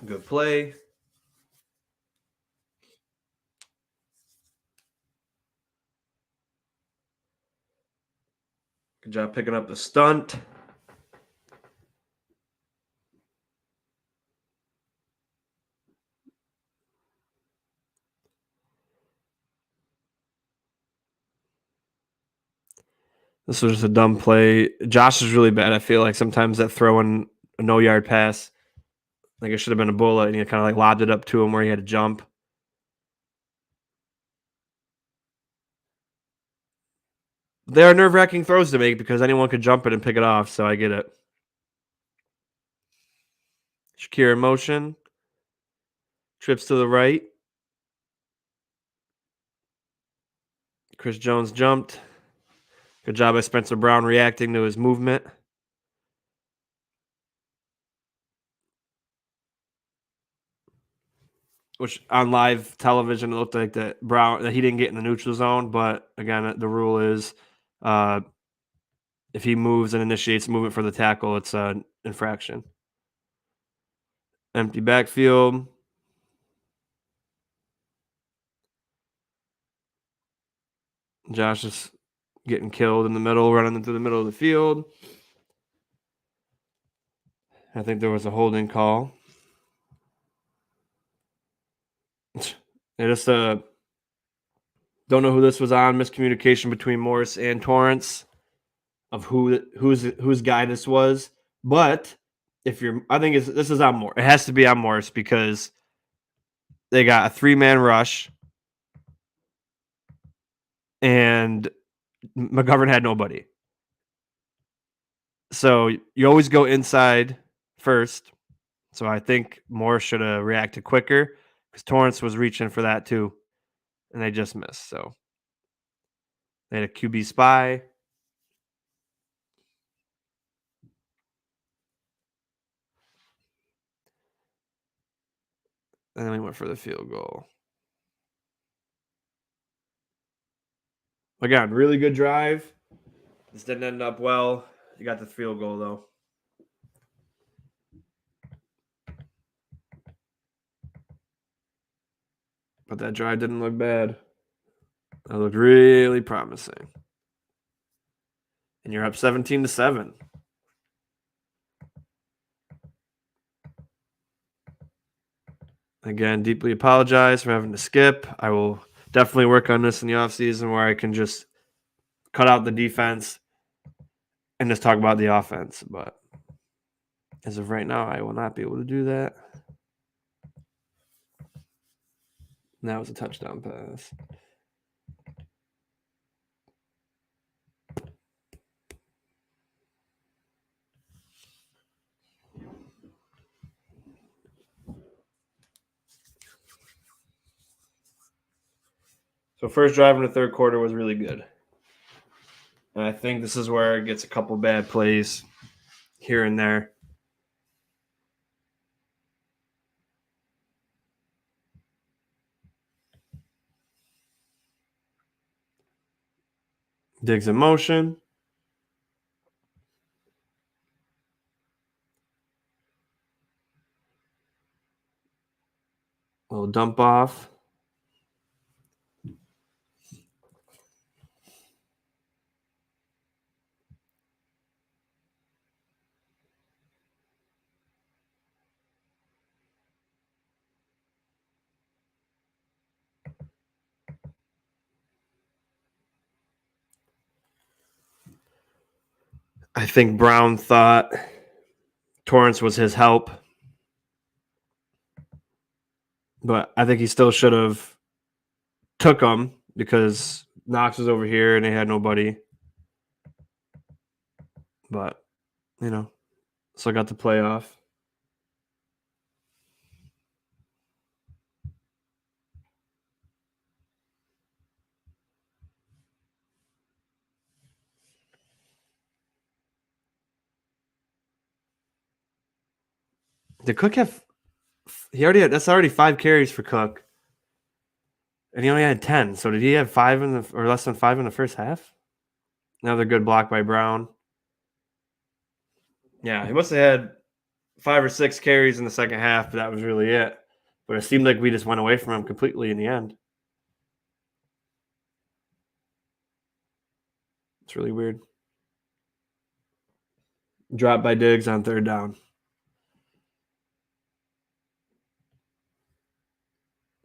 Speaker 1: Good play. Good job picking up the stunt. This was just a dumb play. Josh is really bad. I feel like sometimes at throwing a no-yard pass. Like it should have been a bullet, and he kind of like lobbed it up to him where he had to jump. They are nerve-wracking throws to make because anyone could jump it and pick it off, so I get it. Shakir in motion. Trips to the right. Chris Jones jumped. Good job by Spencer Brown reacting to his movement. Which on live television it looked like that he didn't get in the neutral zone, but again the rule is if he moves and initiates movement for the tackle, it's an infraction. Empty backfield. Josh is getting killed in the middle, running through the middle of the field. I think there was a holding call. I just don't know who this was on. Miscommunication between Morris and Torrance of whose guy this was. But I think this is on Morris. It has to be on Morris because they got a 3-man rush and McGovern had nobody. So you always go inside first. So I think Morris should have reacted quicker because Torrance was reaching for that too, and they just missed. So they had a QB spy. And then we went for the field goal. Again, really good drive. This didn't end up well. You got the field goal, though. But that drive didn't look bad. That looked really promising. And you're up 17-7. Again, deeply apologize for having to skip. I will definitely work on this in the offseason where I can just cut out the defense and just talk about the offense. But as of right now, I will not be able to do that. And that was a touchdown pass. So first drive in the third quarter was really good. And I think this is where it gets a couple bad plays here and there. Diggs in motion. A little dump off. I think Brown thought Torrance was his help. But I think he still should have took him because Knox was over here and they had nobody. But, still got the playoff. Did Cook have – that's already 5 carries for Cook. And he only had 10. So did he have 5 or less than 5 in the first half? Another good block by Brown. Yeah, he must have had 5 or 6 carries in the second half, but that was really it. But it seemed like we just went away from him completely in the end. It's really weird. Drop by Diggs on third down.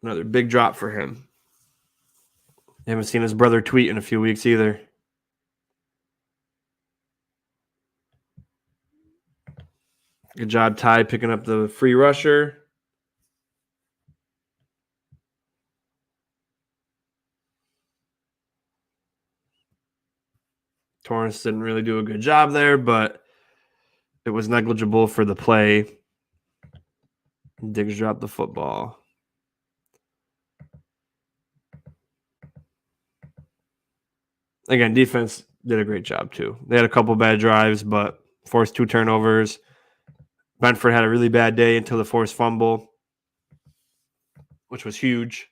Speaker 1: Another big drop for him. I haven't seen his brother tweet in a few weeks either. Good job, Ty, picking up the free rusher. Torrance didn't really do a good job there, but it was negligible for the play. Diggs dropped the football. Again, defense did a great job too. They had a couple bad drives, but forced 2 turnovers. Benford had a really bad day until the forced fumble, which was huge.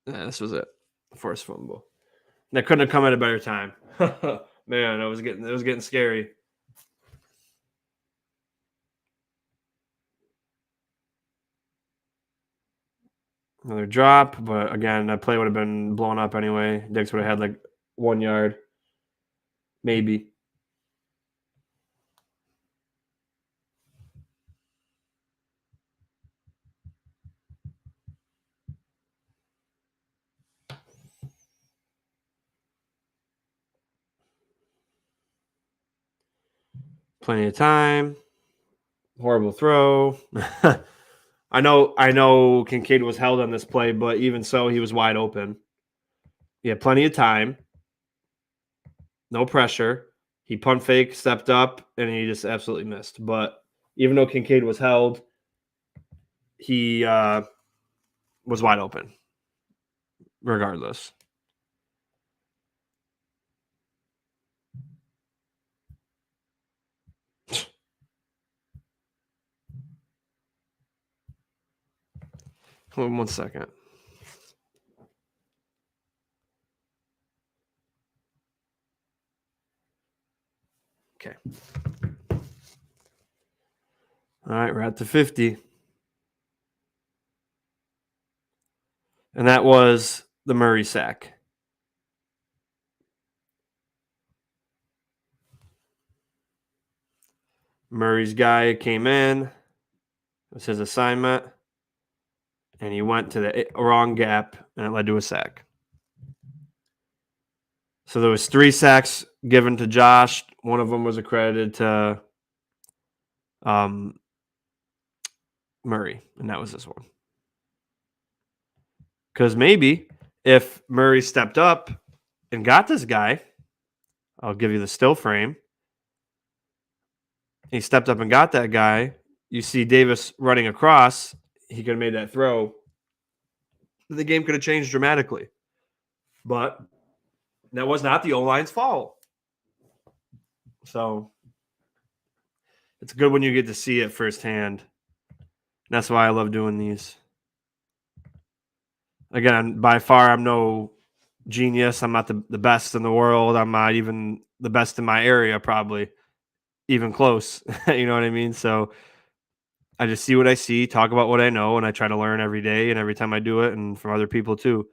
Speaker 1: Yeah, this was it. Forced fumble. That couldn't have come at a better time. Man, it was getting scary. Another drop, but again, that play would have been blown up anyway. Diggs would have had like 1 yard, maybe. Plenty of time. Horrible throw. I know Kincaid was held on this play, but even so, he was wide open. He had plenty of time. No pressure. He punt fake, stepped up, and he just absolutely missed. But even though Kincaid was held, he was wide open regardless. Hold on 1 second. Okay. All right, we're at the 50. And that was the Murray sack. Murray's guy came in. It was his assignment. And he went to the wrong gap, and it led to a sack. So there was 3 sacks given to Josh. One of them was accredited to Murray, and that was this one. Because maybe if Murray stepped up and got this guy, I'll give you the still frame. He stepped up and got that guy. You see Davis running across. He could have made that throw. The game could have changed dramatically. But that was not the O-line's fault. So it's good when you get to see it firsthand. That's why I love doing these. Again, by far, I'm no genius. I'm not the best in the world. I'm not even the best in my area, probably even close. You know what I mean? So I just see what I see, talk about what I know, and I try to learn every day and every time I do it, and from other people too.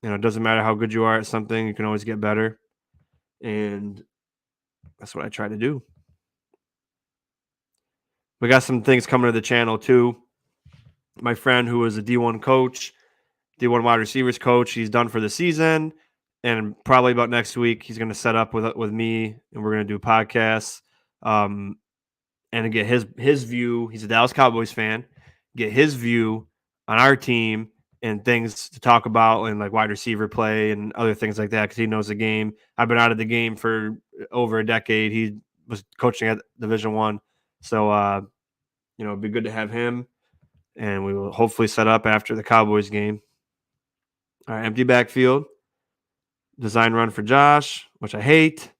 Speaker 1: You know, it doesn't matter how good you are at something, you can always get better. And that's what I try to do. We got some things coming to the channel too. My friend who was a D1 coach, D1 wide receivers coach, he's done for the season. And probably about next week, he's going to set up with me, and we're going to do podcasts and get his view. He's a Dallas Cowboys fan. Get his view on our team and things to talk about, and like wide receiver play and other things like that, because he knows the game. I've been out of the game for over a decade. He was coaching at Division I, so it'd be good to have him. And we will hopefully set up after the Cowboys game. All right, empty backfield. Design run for Josh, which I hate.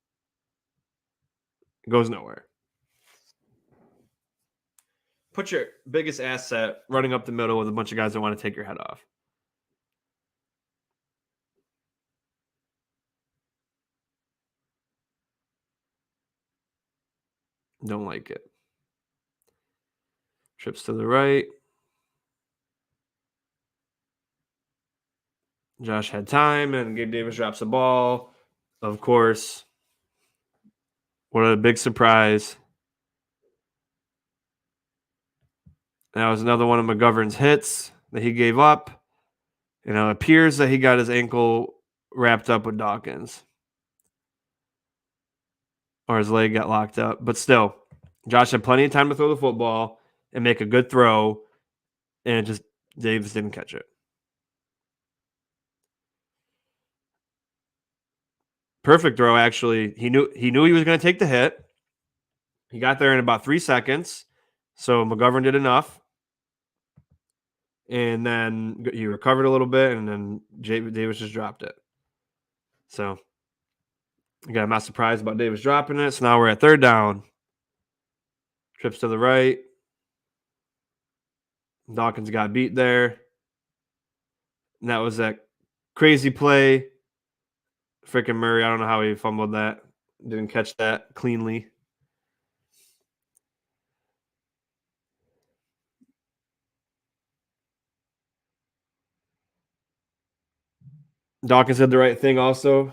Speaker 1: It goes nowhere. Put your biggest asset running up the middle with a bunch of guys that want to take your head off. Don't like it. Trips to the right. Josh had time, and Gabe Davis drops the ball. Of course. What a big surprise. That was another one of McGovern's hits that he gave up. It appears that he got his ankle wrapped up with Dawkins. Or his leg got locked up. But still, Josh had plenty of time to throw the football and make a good throw, and Davis didn't catch it. Perfect throw, actually. He knew he was going to take the hit. He got there in about 3 seconds, so McGovern did enough. And then he recovered a little bit, and then Davis just dropped it. So, again, I'm not surprised about Davis dropping it. So now we're at third down. Trips to the right. Dawkins got beat there. And that was that crazy play. Freaking Murray, I don't know how he fumbled that. Didn't catch that cleanly. Dawkins did the right thing also.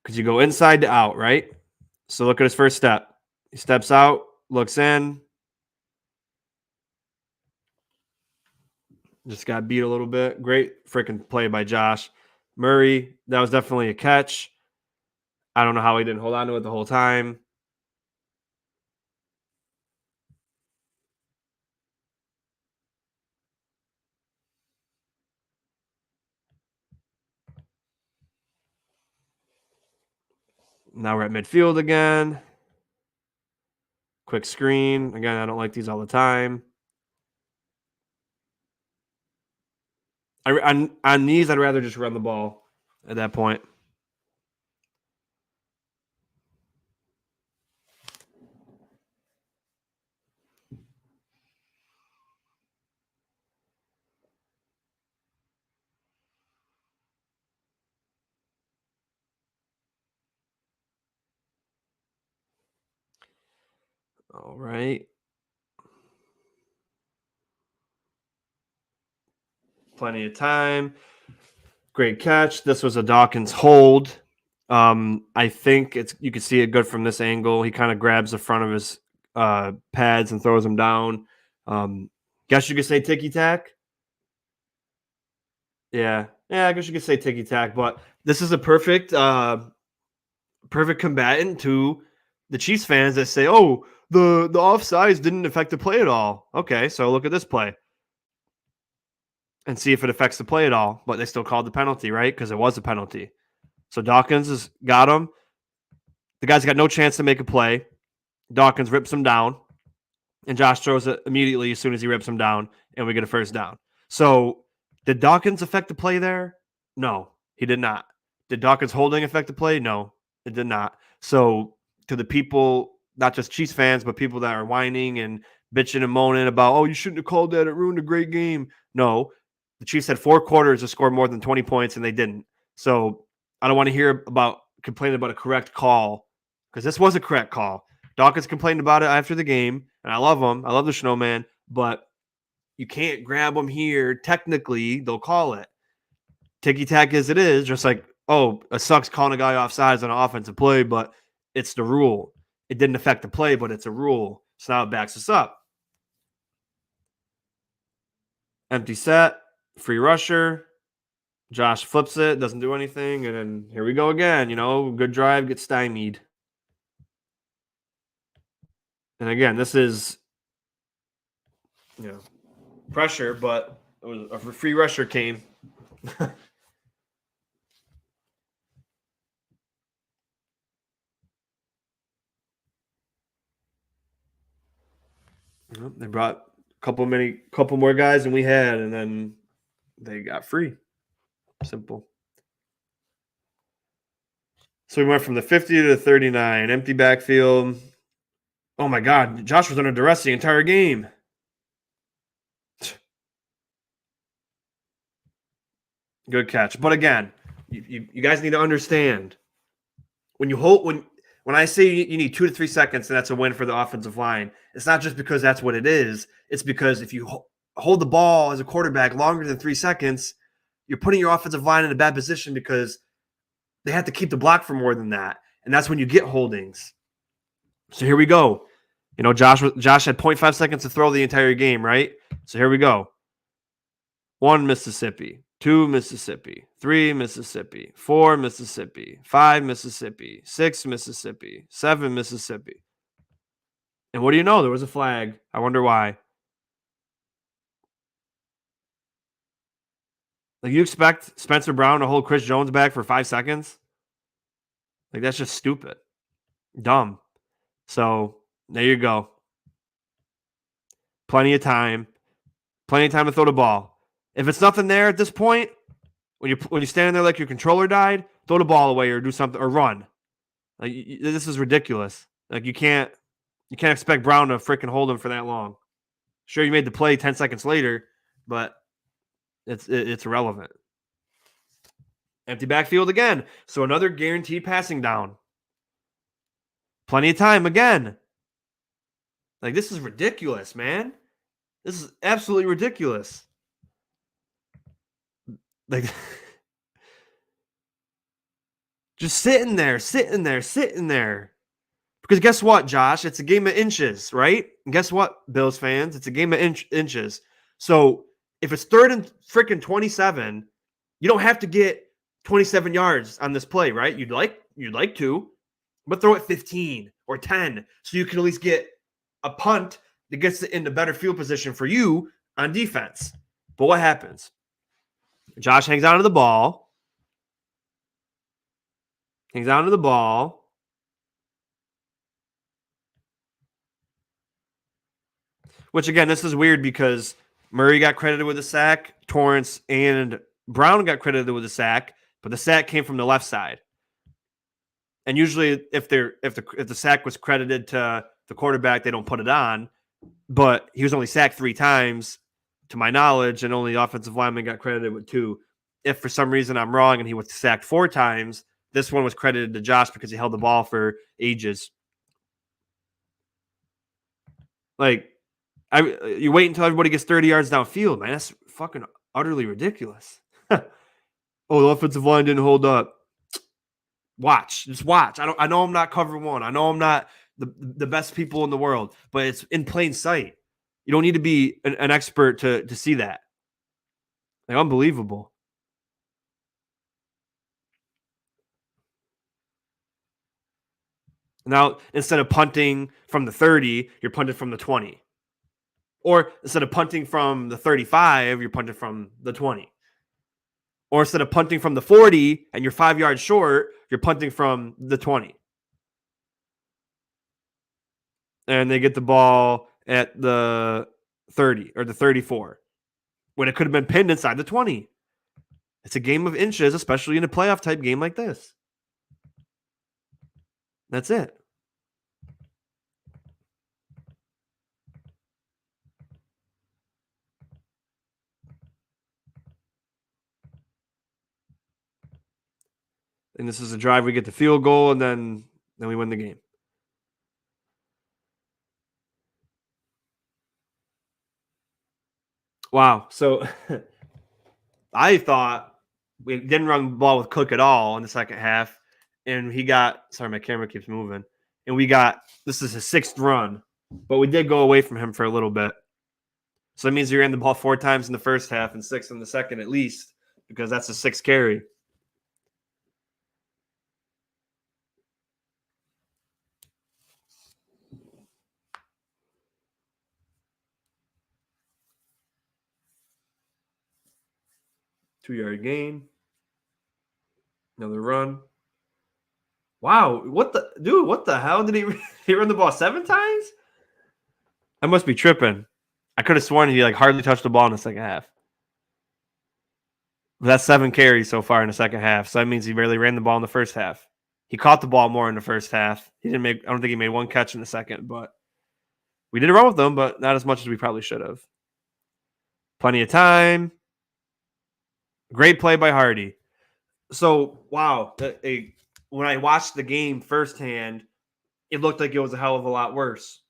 Speaker 1: Because you go inside to out, right? So look at his first step. He steps out, looks in. Just got beat a little bit. Great freaking play by Josh. Murray, that was definitely a catch. I don't know how he didn't hold on to it the whole time. Now we're at midfield again. Quick screen. Again, I don't like these all the time. On these, I'd rather just run the ball at that point. All right. Plenty of time. Great catch. This was a Dawkins hold. I think you can see it good from this angle. He kind of grabs the front of his pads and throws them down. Guess you could say ticky-tack. Yeah, I guess you could say ticky-tack, but this is a perfect combatant to the Chiefs fans that say, oh, the offsides didn't affect the play at all. Okay, so look at this play and see if it affects the play at all. But they still called the penalty, right? Because it was a penalty. So Dawkins has got him. The guy's got no chance to make a play. Dawkins rips him down, and Josh throws it immediately as soon as he rips him down, and we get a first down. So did Dawkins affect the play there? No, he did not. Did Dawkins holding affect the play? No, it did not. So to the people, not just Chiefs fans, but people that are whining and bitching and moaning about, oh, you shouldn't have called that. It ruined a great game. No, the Chiefs had 4 quarters to score more than 20 points, and they didn't. So I don't want to hear about complaining about a correct call, because this was a correct call. Dawkins complained about it after the game, and I love him. I love the snowman, but you can't grab him here. Technically, they'll call it. Ticky-tack as it is, just like, oh, it sucks calling a guy offsides on an offensive play, but it's the rule. It didn't affect the play, but it's a rule. So now it backs us up. Empty set, free rusher. Josh flips it, doesn't do anything, and then here we go again. Good drive gets stymied. And again, this is, pressure, but it was a free rusher came. They brought a couple more guys than we had, and then they got free. Simple. So we went from the 50 to the 39, empty backfield. Oh my God, Josh was under duress the entire game. Good catch. But again, you guys need to understand, when I say you need 2 to 3 seconds and that's a win for the offensive line, it's not just because that's what it is. It's because if you hold the ball as a quarterback longer than 3 seconds, you're putting your offensive line in a bad position because they have to keep the block for more than that. And that's when you get holdings. So here we go. You know, Josh had 0.5 seconds to throw the entire game, right? So here we go. 1 Mississippi, 2 Mississippi, 3 Mississippi, 4 Mississippi, 5 Mississippi, 6 Mississippi, 7 Mississippi. And what do you know? There was a flag. I wonder why. Like, you expect Spencer Brown to hold Chris Jones back for 5 seconds? Like, that's just stupid. Dumb. So, there you go. Plenty of time. Plenty of time to throw the ball. If it's nothing there at this point, when you're standing there like your controller died, throw the ball away or do something or run. Like, this is ridiculous. Like, you can't expect Brown to freaking hold him for that long. Sure, you made the play 10 seconds later, but it's irrelevant. Empty backfield again. So another guaranteed passing down. Plenty of time again. Like, this is ridiculous, man. This is absolutely ridiculous. Like, just sitting there. Because guess what, Josh? It's a game of inches, right? And guess what, Bills fans? It's a game of inches. So if it's 3rd and freaking 27, you don't have to get 27 yards on this play, right? You'd like to, but throw it 15 or 10 so you can at least get a punt that gets it into better field position for you on defense. But what happens? Josh hangs on to the ball. Which, again, this is weird because Murray got credited with a sack, Torrance and Brown got credited with a sack, but the sack came from the left side. And usually, if the sack was credited to the quarterback, they don't put it on. But he was only sacked 3 times, to my knowledge, and only the offensive lineman got credited with 2. If for some reason I'm wrong and he was sacked 4 times, this one was credited to Josh because he held the ball for ages. Like, you wait until everybody gets 30 yards downfield, man. That's fucking utterly ridiculous. Oh, the offensive line didn't hold up. Just watch. I know I'm not cover one. I know I'm not the best people in the world, but it's in plain sight. You don't need to be an expert to see that. Like, unbelievable. Now, instead of punting from the 30, you're punting from the 20. Or instead of punting from the 35, you're punting from the 20. Or instead of punting from the 40 and you're 5 yards short, you're punting from the 20. And they get the ball at the 30 or the 34 when it could have been pinned inside the 20. It's a game of inches, especially in a playoff type game like this. That's it. And this is a drive. We get the field goal, and then we win the game. Wow. So I thought we didn't run the ball with Cook at all in the second half. And he got – sorry, my camera keeps moving. And we got – this is his 6th run. But we did go away from him for a little bit. So that means he ran the ball 4 times in the first half and 6 in the second at least, because that's a 6 carry. Two-yard gain. Another run. Wow, what the hell? Did he run the ball 7 times? I must be tripping. I could have sworn he hardly touched the ball in the second half. But that's 7 carries so far in the second half. So that means he barely ran the ball in the first half. He caught the ball more in the first half. I don't think he made 1 catch in the second, but we did run with them, but not as much as we probably should have. Plenty of time. Great play by Hardy. So, wow. When I watched the game firsthand, it looked like it was a hell of a lot worse.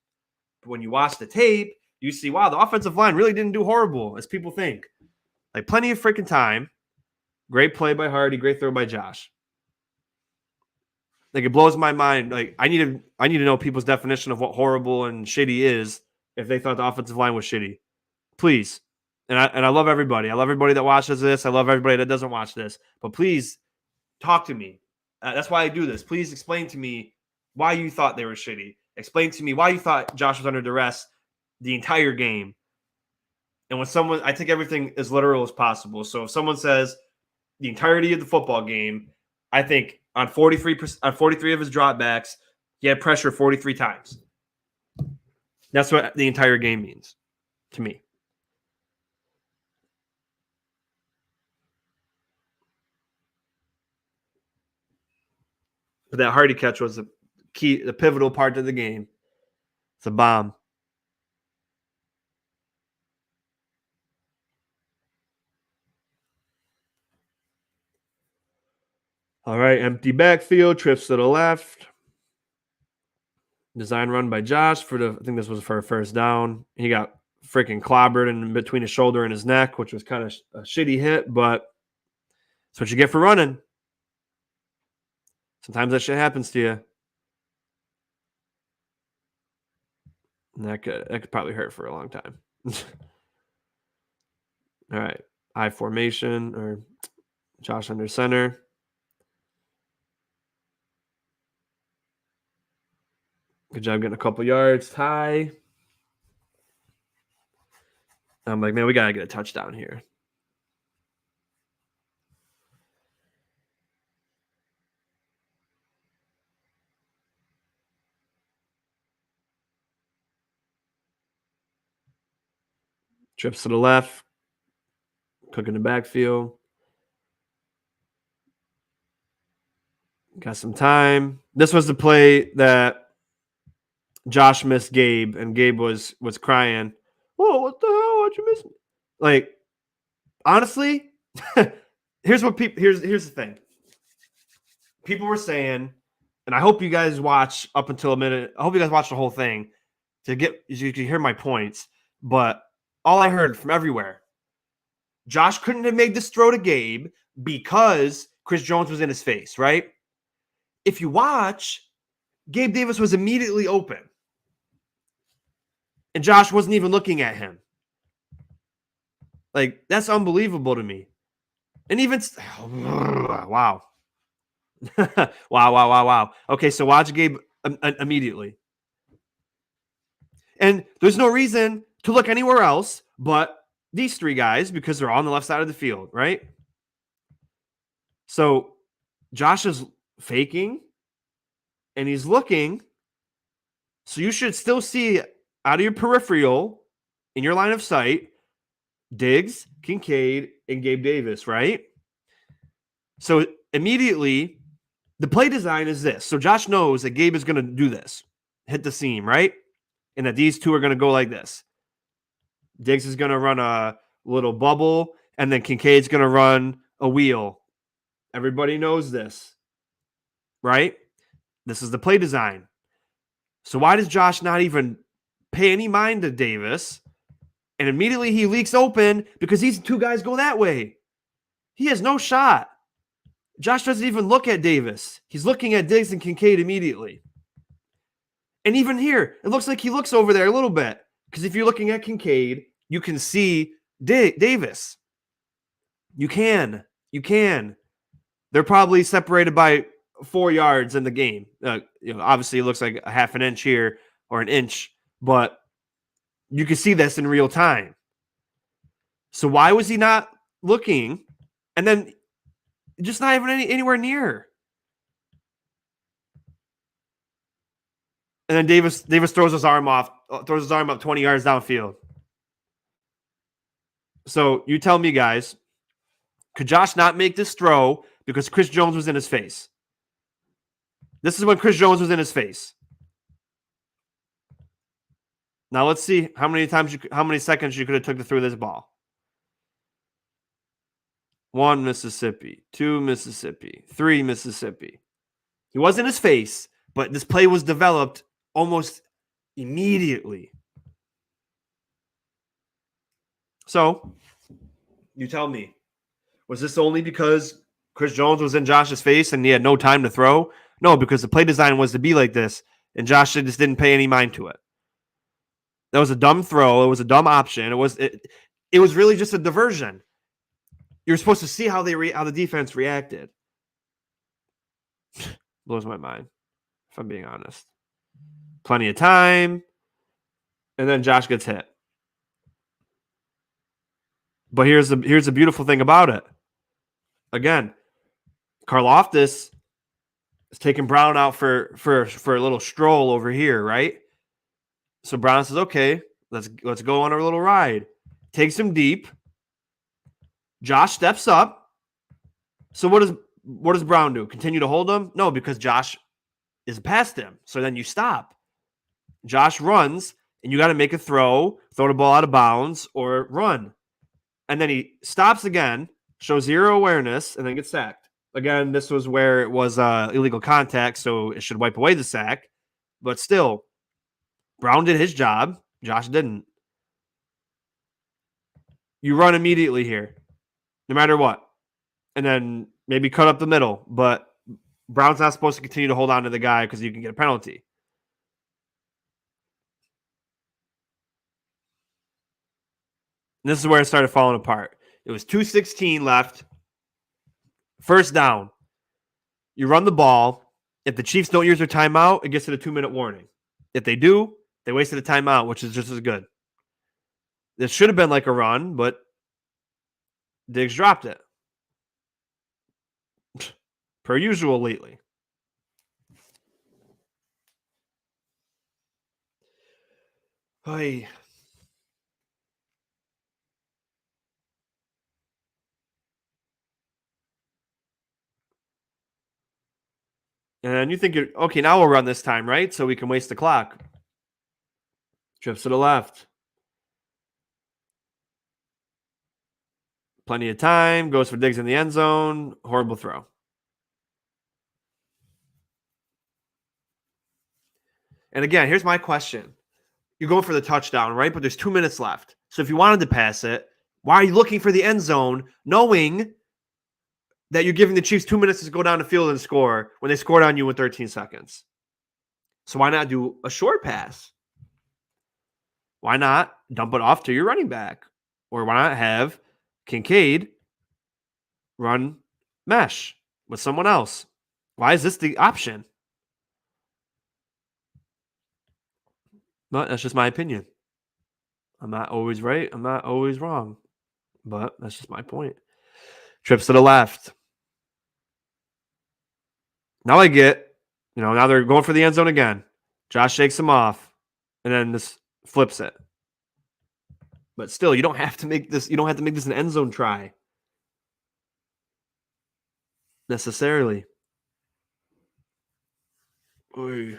Speaker 1: But when you watch the tape, you see, wow, the offensive line really didn't do horrible, as people think. Like, plenty of freaking time. Great play by Hardy. Great throw by Josh. Like, it blows my mind. Like, I need to know people's definition of what horrible and shitty is if they thought the offensive line was shitty. Please. And I love everybody. I love everybody that watches this. I love everybody that doesn't watch this. But please talk to me. That's why I do this. Please explain to me why you thought they were shitty. Explain to me why you thought Josh was under duress the entire game. And when someone, I take everything as literal as possible. So if someone says the entirety of the football game, I think on 43 of his dropbacks, he had pressure 43 times. That's what the entire game means to me. But that Hardy catch was the pivotal part of the game. It's a bomb. All right, empty backfield, trips to the left. Design run by Josh I think this was for a first down. He got freaking clobbered in between his shoulder and his neck, which was kind of a shitty hit, but that's what you get for running. Sometimes that shit happens to you. And that could probably hurt for a long time. All right. I formation, or Josh under center. Good job getting a couple yards. Tie. I'm like, man, we got to get a touchdown here. Trips to the left. Cooking the backfield. Got some time. This was the play that Josh missed Gabe, and Gabe was crying. Oh, what the hell? Why'd you miss me? Like, honestly, here's the thing. People were saying, and I hope you guys watch up until a minute. I hope you guys watch the whole thing so you can hear my points. But all I heard from everywhere, Josh couldn't have made this throw to Gabe because Chris Jones was in his face, right? If you watch, Gabe Davis was immediately open. And Josh wasn't even looking at him. Like, that's unbelievable to me. And even wow. wow. Okay, so watch Gabe immediately. And there's no reason to look anywhere else but these three guys because they're on the left side of the field, right? So Josh is faking and he's looking. So you should still see out of your peripheral in your line of sight Diggs, Kincaid, and Gabe Davis, right? So immediately the play design is this. So Josh knows that Gabe is going to do this, hit the seam, right? And that these two are going to go like this. Diggs is going to run a little bubble, and then Kincaid's going to run a wheel. Everybody knows this, right? This is the play design. So why does Josh not even pay any mind to Davis? And immediately he leaks open because these two guys go that way. He has no shot. Josh doesn't even look at Davis. He's looking at Diggs and Kincaid immediately. And even here, it looks like he looks over there a little bit. Because if you're looking at Kincaid, you can see Davis. You can. They're probably separated by 4 yards in the game. Obviously, it looks like a half an inch here or an inch, but you can see this in real time. So why was he not looking? And then just not even anywhere near. And then Davis throws his arm up 20 yards downfield. So you tell me, guys, could Josh not make this throw because Chris Jones was in his face? This is when Chris Jones was in his face. Now let's see how many seconds you could have took to throw this ball. 1 Mississippi, 2 Mississippi, 3 Mississippi. He was in his face, but this play was developed almost immediately. So, you tell me, was this only because Chris Jones was in Josh's face and he had no time to throw? No, because the play design was to be like this, and Josh just didn't pay any mind to it. That was a dumb throw. It was a dumb option. It was really just a diversion. You're supposed to see how the defense reacted. Blows my mind, if I'm being honest. Plenty of time, and then Josh gets hit. But here's the beautiful thing about it. Again, Karlaftis is taking Brown out for a little stroll over here, right? So Brown says, "Okay, let's go on our little ride." Takes him deep. Josh steps up. So what does Brown do? Continue to hold him? No, because Josh is past him. So then you stop. Josh runs, and you got to make a throw the ball out of bounds, or run. And then he stops again, shows zero awareness, and then gets sacked. Again, this was where it was illegal contact, so it should wipe away the sack. But still, Brown did his job. Josh didn't. You run immediately here, no matter what. And then maybe cut up the middle. But Brown's not supposed to continue to hold on to the guy because you can get a penalty. And this is where it started falling apart. It was 2:16 left. First down. You run the ball. If the Chiefs don't use their timeout, it gets to the 2-minute warning. If they do, they wasted a timeout, which is just as good. This should have been like a run, but Diggs dropped it. Per usual lately. Hey. And you think you're okay, now we'll run this time, right? So we can waste the clock. Trips to the left. Plenty of time. Goes for Diggs in the end zone. Horrible throw. And again, here's my question. You're going for the touchdown, right? But there's 2 minutes left. So if you wanted to pass it, why are you looking for the end zone knowing that you're giving the Chiefs 2 minutes to go down the field and score when they scored on you in 13 seconds? So why not do a short pass? Why not dump it off to your running back? Or why not have Kincaid run mesh with someone else? Why is this the option? But that's just my opinion. I'm not always right. I'm not always wrong. But that's just my point. Trips to the left. Now I get, now they're going for the end zone again. Josh shakes him off and then this flips it. But still, you don't have to make this an end zone try. Necessarily. Oy.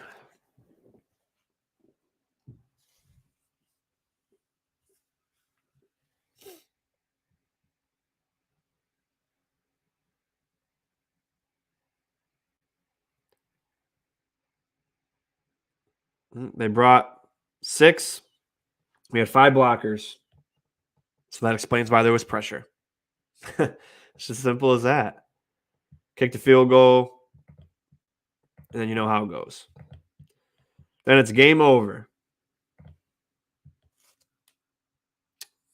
Speaker 1: They brought 6. We had 5 blockers. So that explains why there was pressure. It's as simple as that. Kick the field goal, and then you know how it goes. Then it's game over.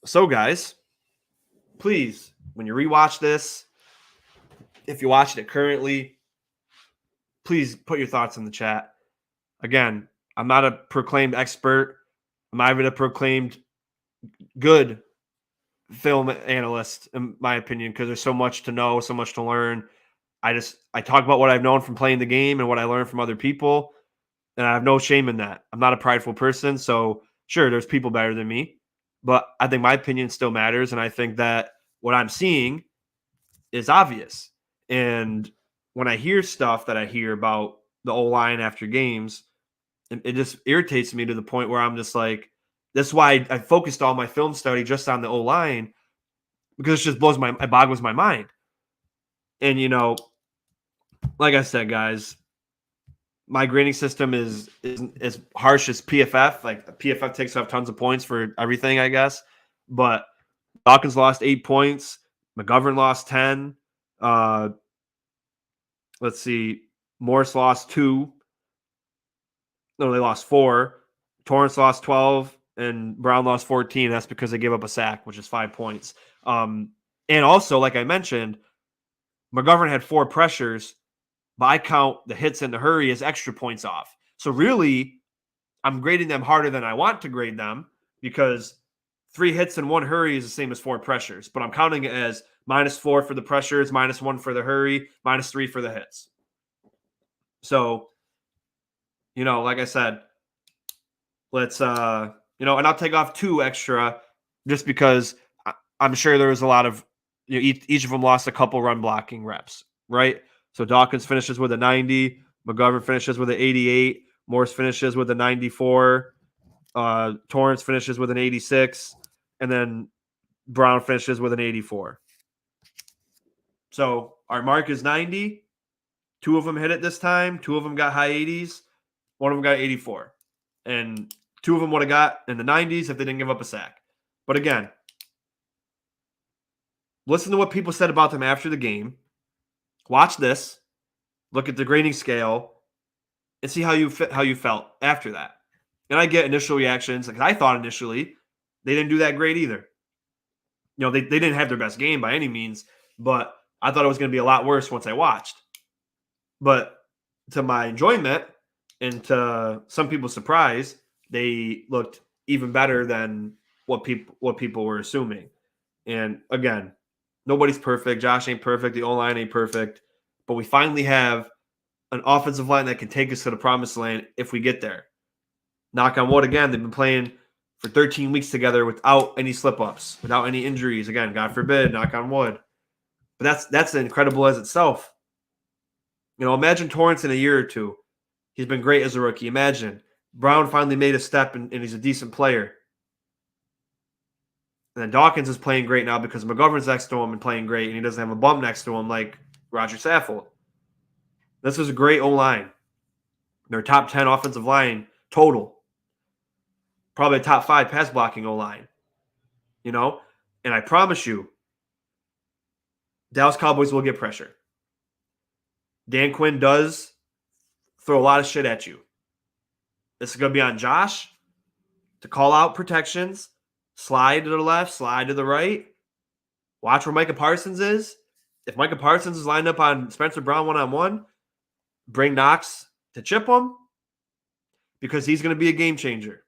Speaker 1: So, guys, please, when you rewatch this, if you're watching it currently, please put your thoughts in the chat. Again, I'm not a proclaimed expert. I'm not even a proclaimed good film analyst, in my opinion, because there's so much to know, so much to learn. I talk about what I've known from playing the game and what I learned from other people, and I have no shame in that. I'm not a prideful person, so sure, there's people better than me, but I think my opinion still matters, and I think that what I'm seeing is obvious. And when I hear stuff that I hear about the O-line after games, it just irritates me to the point where I'm just like, that's why I focused all my film study just on the O-line, because it just it boggles my mind. And, like I said, guys, my grading system is as harsh as PFF. Like, PFF takes off tons of points for everything, I guess. But Dawkins lost 8 points. McGovern lost 10. Let's see. Morris lost 2. No, they lost 4. Torrance lost 12, and Brown lost 14. That's because they gave up a sack, which is 5 points. And also, like I mentioned, McGovern had 4 pressures, but I count the hits and the hurry as extra points off. So really, I'm grading them harder than I want to grade them because 3 hits and 1 hurry is the same as 4 pressures. But I'm counting it as -4 for the pressures, -1 for the hurry, -3 for the hits. So, like I said, let's and I'll take off 2 extra just because I'm sure there was a lot of each of them lost a couple run blocking reps, right? So Dawkins finishes with a 90, McGovern finishes with an 88, Morse finishes with a 94, Torrance finishes with an 86, and then Brown finishes with an 84. So our mark is 90. 2 of them hit it this time. 2 of them got high 80s. 1 of them got 84. And 2 of them would have got in the 90s if they didn't give up a sack. But again, listen to what people said about them after the game. Watch this. Look at the grading scale and see how you felt after that. And I get initial reactions. Like I thought initially they didn't do that great either. They didn't have their best game by any means, but I thought it was going to be a lot worse once I watched. But to my enjoyment and to some people's surprise, they looked even better than what people were assuming. And again, nobody's perfect. Josh ain't perfect. The O-line ain't perfect. But we finally have an offensive line that can take us to the promised land if we get there. Knock on wood again. They've been playing for 13 weeks together without any slip-ups, without any injuries. Again, God forbid, knock on wood. But that's incredible as itself. Imagine Torrance in a year or 2. He's been great as a rookie. Imagine Brown finally made a step and he's a decent player. And then Dawkins is playing great now because McGovern's next to him and playing great, and he doesn't have a bum next to him like Roger Saffold. This was a great O-line. Their top 10 offensive line total. Probably a top 5 pass blocking O-line. And I promise you, Dallas Cowboys will get pressure. Dan Quinn does throw a lot of shit at you. This is going to be on Josh to call out protections, slide to the left, slide to the right. Watch where Micah Parsons is. If Micah Parsons is lined up on Spencer Brown one-on-one, bring Knox to chip him because he's going to be a game changer.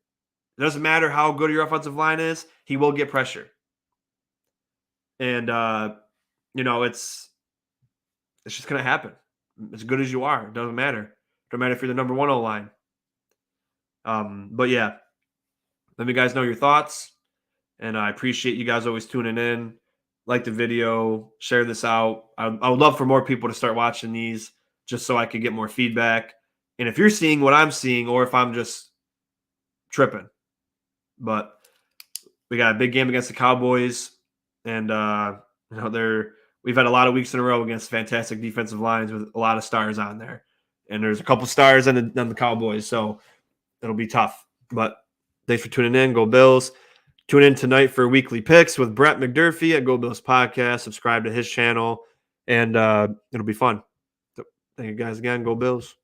Speaker 1: It doesn't matter how good your offensive line is, he will get pressure. And, it's just going to happen. As good as you are, it doesn't matter. Don't matter if you're the number 1 O-line. But yeah, let me guys know your thoughts. And I appreciate you guys always tuning in. Like the video, share this out. I would love for more people to start watching these just so I could get more feedback. And if you're seeing what I'm seeing or if I'm just tripping. But we got a big game against the Cowboys. And, we've had a lot of weeks in a row against fantastic defensive lines with a lot of stars on there. And there's a couple stars on the Cowboys, so it'll be tough. But thanks for tuning in. Go Bills. Tune in tonight for weekly picks with Brett McDurphy at Go Bills Podcast. Subscribe to his channel, and it'll be fun. So, thank you guys again. Go Bills.